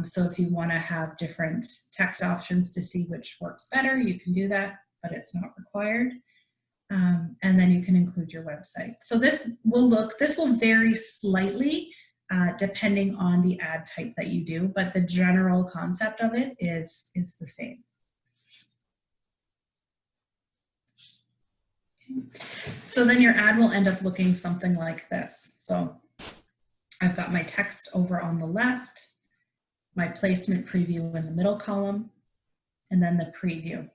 So if you want to have different text options to see which works better, you can do that, but it's not required. And then you can include your website. So this will vary slightly depending on the ad type that you do, but the general concept of it is the same. So then your ad will end up looking something like this. So I've got my text over on the left, my placement preview in the middle column, and then the preview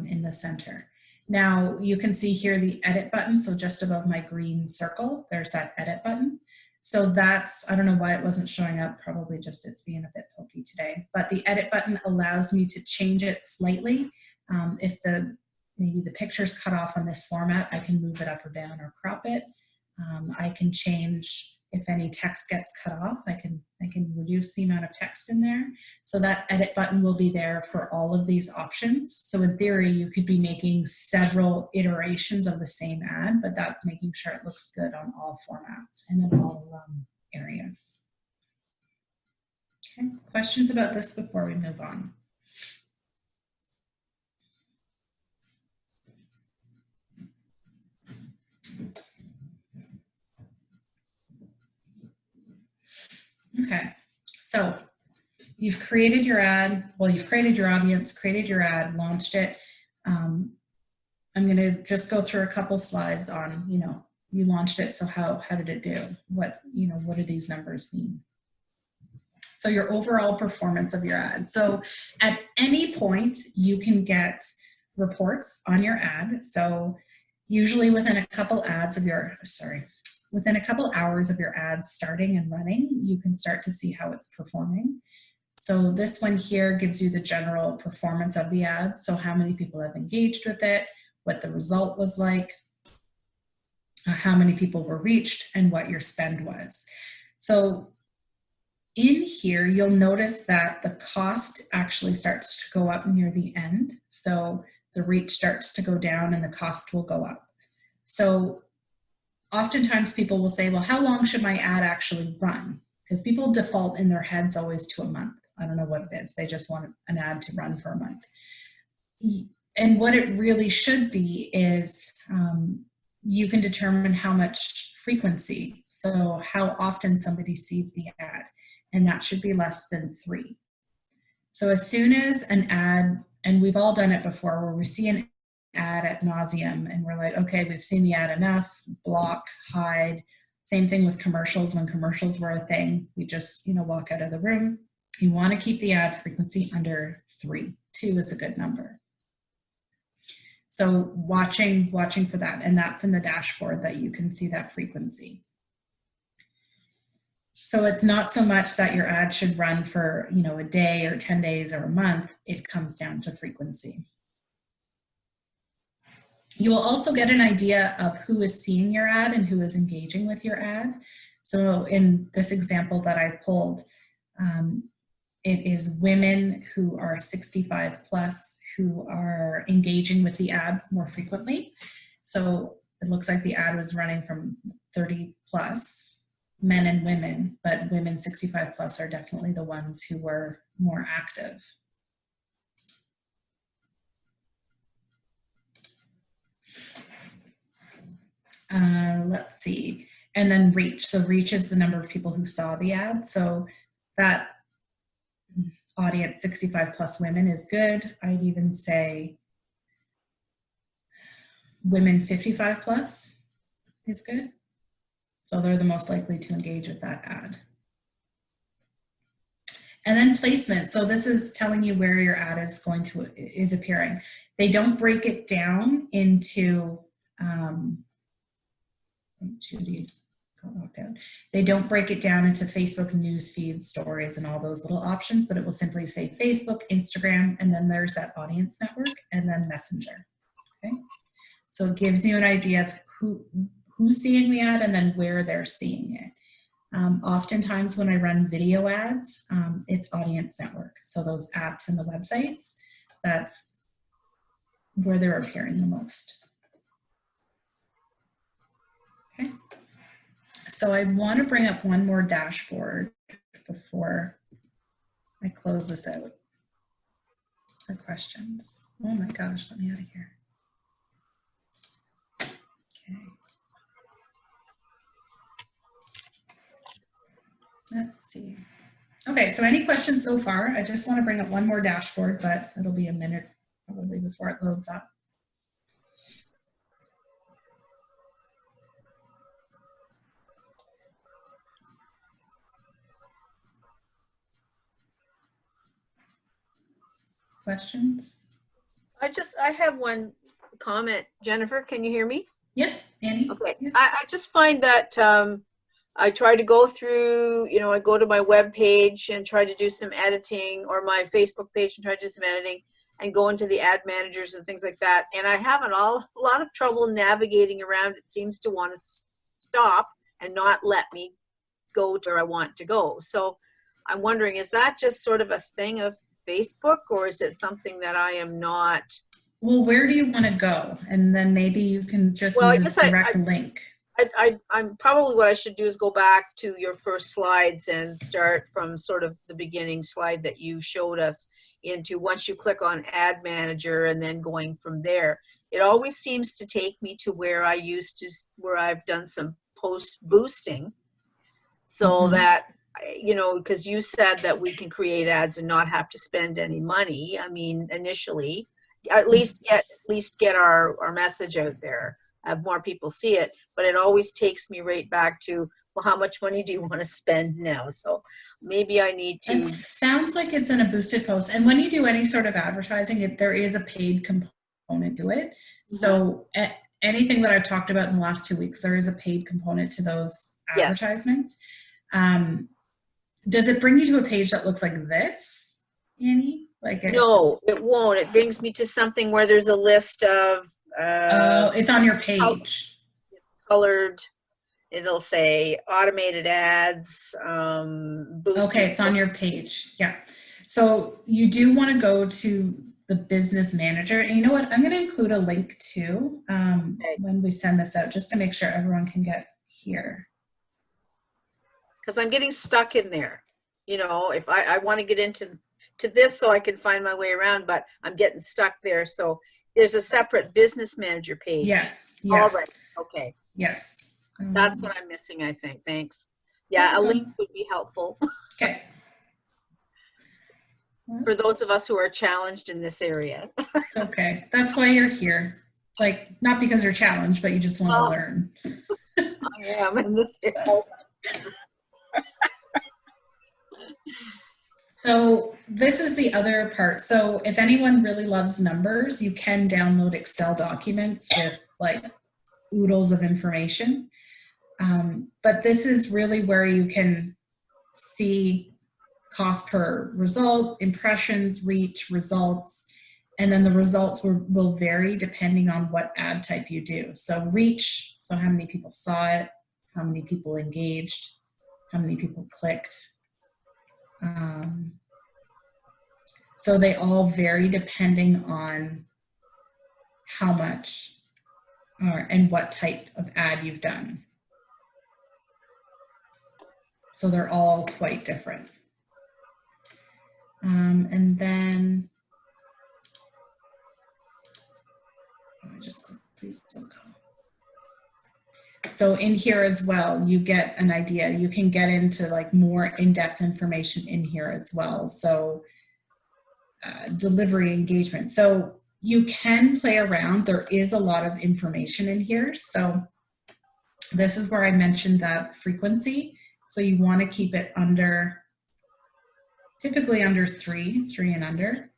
in the center. Now you can see here the edit button. So just above my green circle, there's that edit button. So that's, I don't know why it wasn't showing up, probably just it's being a bit pokey today, but the edit button allows me to change it slightly. If maybe the picture's cut off on this format, I can move it up or down or crop it. I can change if any text gets cut off, I can reduce the amount of text in there. So that edit button will be there for all of these options. So in theory, you could be making several iterations of the same ad, but that's making sure it looks good on all formats and in all areas. Okay, questions about this before we move on? Okay, so you've created your ad, well, you've created your audience, created your ad, launched it. I'm gonna just go through a couple slides on, you launched it, so how did it do? What do these numbers mean? So your overall performance of your ad. So at any point, you can get reports on your ad. So usually within a couple hours of your ad starting and running, you can start to see how it's performing. So this one here gives you the general performance of the ad. So how many people have engaged with it, what the result was like, how many people were reached, and what your spend was. So in here, you'll notice that the cost actually starts to go up near the end. So the reach starts to go down and the cost will go up. So oftentimes people will say, well, how long should my ad actually run? Because people default in their heads always to a month. I don't know what it is. They just want an ad to run for a month. And what it really should be is you can determine how much frequency, so how often somebody sees the ad, and that should be less than 3. So as soon as an ad, and we've all done it before, where we see an ad ad nauseum and we're like, okay, we've seen the ad enough, block, hide. Same thing with commercials. When commercials were a thing, we just walk out of the room. You want to keep the ad frequency under 3. 2 is a good number. So watching for that, and that's in the dashboard that you can see that frequency. So it's not so much that your ad should run for a day or 10 days or a month. It comes down to frequency. You will also get an idea of who is seeing your ad and who is engaging with your ad. So in this example that I pulled, it is women who are 65 plus who are engaging with the ad more frequently. So it looks like the ad was running from 30 plus, men and women, but women 65 plus are definitely the ones who were more active. Let's see, and then reach. So reach is the number of people who saw the ad. So that audience 65 plus women is good. I'd even say women 55 plus is good. So they're the most likely to engage with that ad. And then placement. So this is telling you where your ad is appearing. They don't break it down into, Judy got locked out. They don't break it down into Facebook news feed, stories, and all those little options, but it will simply say Facebook, Instagram, and then there's that audience network, and then Messenger. Okay. So it gives you an idea of who's seeing the ad and then where they're seeing it. Oftentimes when I run video ads, it's audience network. So those apps and the websites, that's where they're appearing the most. Okay. So I want to bring up one more dashboard before I close this out for questions. Oh my gosh, let me out of here. Okay. Let's see. Okay, so any questions so far? I just want to bring up one more dashboard, but it'll be a minute probably before it loads up. Questions? I have one comment. Jennifer, can you hear me? Yep, Annie. Okay. Yep. I just find that I try to go through, I go to my web page and try to do some editing, or my Facebook page and try to do some editing, and go into the ad managers and things like that. And I have a lot of trouble navigating around. It seems to want to stop and not let me go to where I want to go. So I'm wondering, is that just sort of a thing of Facebook, or is it something that I am not? Well, where do you want to go? And then maybe you can just use a direct link. I'm probably, what I should do is go back to your first slides and start from sort of the beginning slide that you showed us into, once you click on ad manager and then going from there. It always seems to take me to where I've done some post boosting, so that, because you said that we can create ads and not have to spend any money. I mean, initially, at least get our message out there, have more people see it. But it always takes me right back to, well, how much money do you want to spend now? So maybe I need to. It sounds like it's in a boosted post. And when you do any sort of advertising, there is a paid component to it. Mm-hmm. So anything that I've talked about in the last 2 weeks, there is a paid component to those advertisements. Yeah. Does it bring you to a page that looks like this, Annie? No, it won't. It brings me to something where there's a list of. It's on your page. Colored. It'll say automated ads. Okay, it's on your page. Yeah. So you do want to go to the business manager. And you know what? I'm going to include a link too when we send this out, just to make sure everyone can get here. Because I'm getting stuck in there. If I want to get into this so I can find my way around, but I'm getting stuck there. So there's a separate business manager page. Yes. All right. Okay. Yes. That's what I'm missing, I think. Thanks. Yeah, a link would be helpful. Okay. For those of us who are challenged in this area. It's okay. That's why you're here. Not because you're challenged, but you just want to learn. I am in this area. So this is the other part. So if anyone really loves numbers, you can download Excel documents with oodles of information. But this is really where you can see cost per result, impressions, reach, results, and then the results will vary depending on what ad type you do. So reach, so how many people saw it, how many people engaged, how many people clicked. So they all vary depending on how much and what type of ad you've done. So they're all quite different. And then, please don't go. So in here as well, you get an idea. You can get into more in-depth information in here as well. So delivery engagement. So You can play around. There is a lot of information in here. So this is where I mentioned that frequency. So you want to keep it under, typically under 3 and under.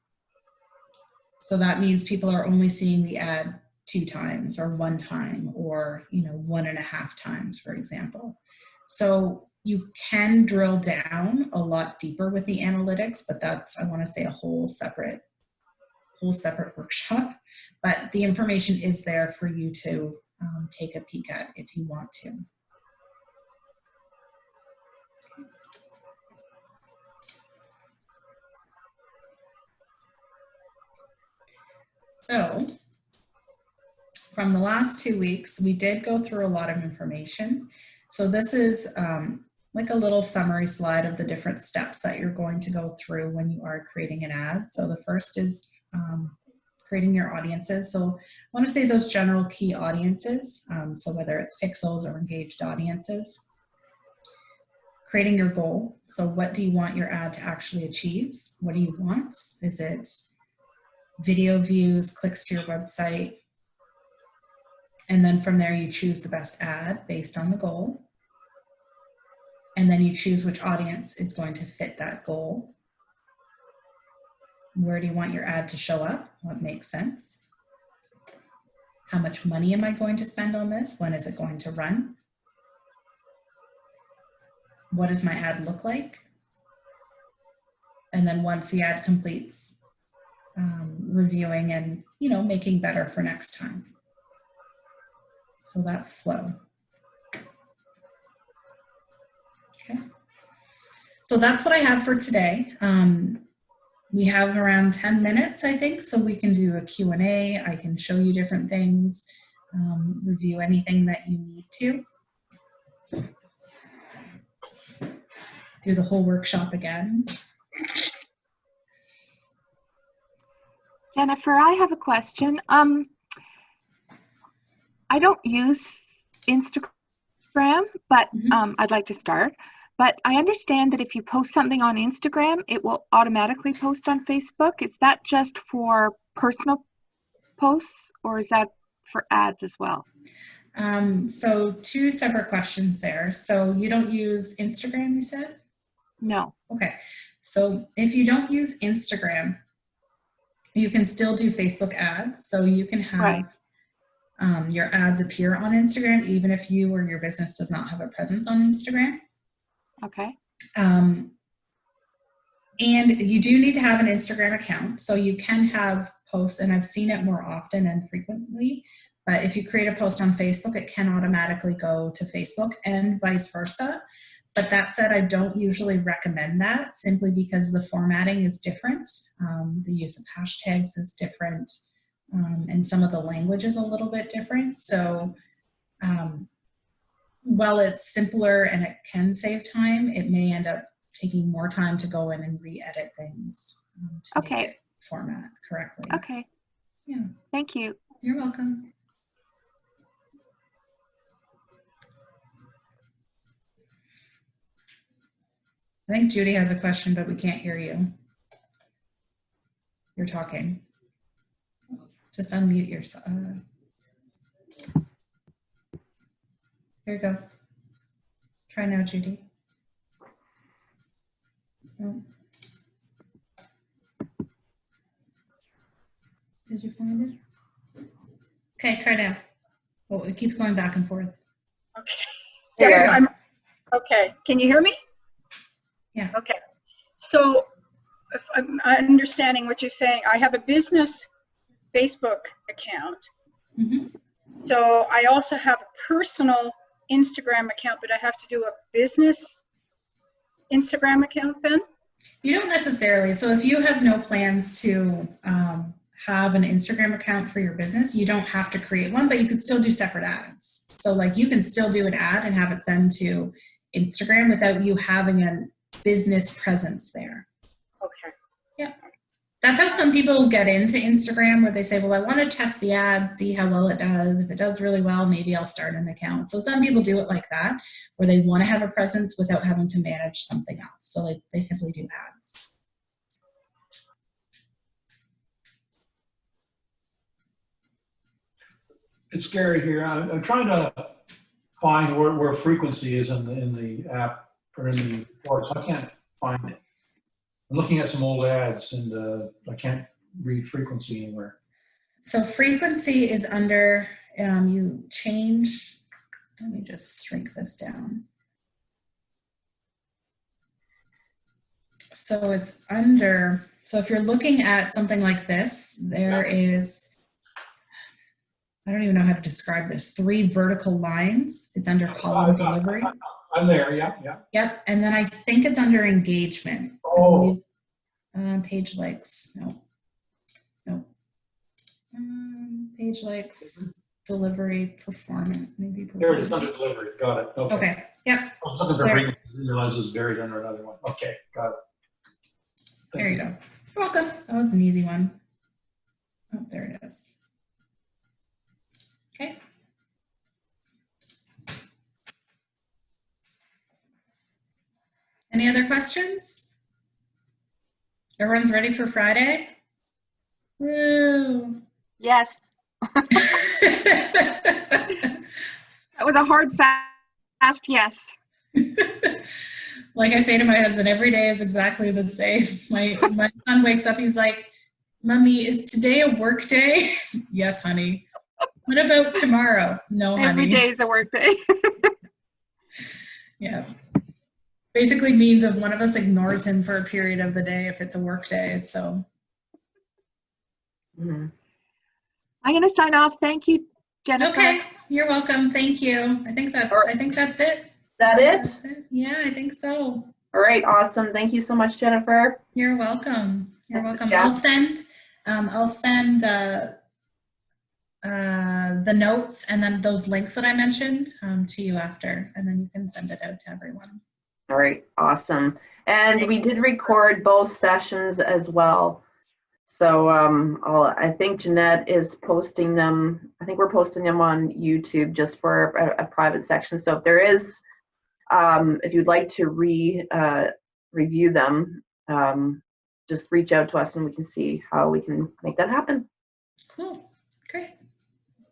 So that means people are only seeing the ad 2 times or 1 time or 1.5 times, for example. So you can drill down a lot deeper with the analytics, but that's, I want to say, a whole separate workshop. But the information is there for you to take a peek at if you want to. So from the last 2 weeks, we did go through a lot of information. So this is like a little summary slide of the different steps that you're going to go through when you are creating an ad. So the first is creating your audiences. So I want to say those general key audiences. So whether it's pixels or engaged audiences. Creating your goal. So what do you want your ad to actually achieve? What do you want? Is it video views, clicks to your website? And then from there, you choose the best ad based on the goal. And then you choose which audience is going to fit that goal. Where do you want your ad to show up? What makes sense? How much money am I going to spend on this? When is it going to run? What does my ad look like? And then once the ad completes, reviewing and making better for next time. So that flow. Okay. So that's what I have for today. We have around 10 minutes, I think, so we can do a Q&A. I can show you different things, review anything that you need to. Do the whole workshop again. Jennifer, I have a question. I don't use Instagram, but I'd like to start. But I understand that if you post something on Instagram, it will automatically post on Facebook. Is that just for personal posts, or is that for ads as well? So 2 separate questions there. So you don't use Instagram, you said? No. Okay. So if you don't use Instagram, you can still do Facebook ads. So you can have your ads appear on Instagram, even if you or your business does not have a presence on Instagram. Okay. And you do need to have an Instagram account. So you can have posts, and I've seen it more often and frequently, but if you create a post on Facebook, it can automatically go to Facebook and vice versa. But that said, I don't usually recommend that simply because the formatting is different. The use of hashtags is different. And some of the language is a little bit different. So while it's simpler and it can save time, it may end up taking more time to go in and re-edit things to make it format correctly. Okay. Yeah. Thank you. You're welcome. I think Judy has a question, but we can't hear you. You're talking. Just unmute yourself. Here you go. Try now, Judy. No. Did you find it? Okay, try now. Oh, it keeps going back and forth. Okay. Yeah. Okay. Can you hear me? Yeah. Okay. So if I'm understanding what you're saying, I have a business Facebook account. Mm-hmm. So I also have a personal Instagram account, but I have to do a business Instagram account then? You don't necessarily. So if you have no plans to have an Instagram account for your business, you don't have to create one, but you could still do separate ads. So like you can still do an ad and have it send to Instagram without you having a business presence there. Okay. Yeah. That's how some people get into Instagram, where they say, well, I want to test the ad, see how well it does. If it does really well, maybe I'll start an account. So some people do it like that, where they want to have a presence without having to manage something else. So like they simply do ads. It's scary here. I'm trying to find where frequency is in the app or in the report, so I can't find it. I'm looking at some old ads and I can't read frequency anywhere. So frequency is under, you change, let me just shrink this down. So it's under, so if you're looking at something like this, there is, I don't even know how to describe this, 3 vertical lines. It's under column delivery. I'm there, yeah. Yep, and then I think it's under engagement. Oh. Page likes, no. Page likes, delivery, performance, maybe. There it is, under delivery. Got it. Okay. Okay, yep. I was looking for frequency. I didn't realize it was buried under another one. Okay, got it. There you go. You're welcome. That was an easy one. Oh, there it is. Okay. Any other questions? Everyone's ready for Friday? Woo! Yes. That was a hard, fast yes. Like I say to my husband, every day is exactly the same. My son wakes up, he's like, Mommy, is today a work day? Yes, honey. What about tomorrow? No, honey. Every day is a work day. Yeah. Basically means if one of us ignores him for a period of the day, if it's a work day, so. Mm-hmm. I'm going to sign off. Thank you, Jennifer. Okay, you're welcome. Thank you. I think that's it. That it? That's it. Yeah, I think so. All right, awesome. Thank you so much, Jennifer. You're welcome. You're welcome. Yeah. I'll send the notes and then those links that I mentioned to you after, and then you can send it out to everyone. All right, awesome. And we did record both sessions as well. So I think Jeanette is posting them. I think we're posting them on YouTube just for a private section. So if there is, if you'd like to review them, just reach out to us and we can see how we can make that happen. Cool. Great.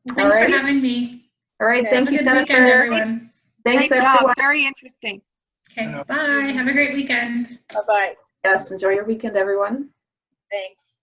Well, thanks for having me. All right. Okay, Thank you, Have a good Jennifer. weekend, everyone. Thanks, Great everyone. job. Very interesting. Okay, bye. Have a great weekend. Bye-bye. Yes, enjoy your weekend, everyone. Thanks.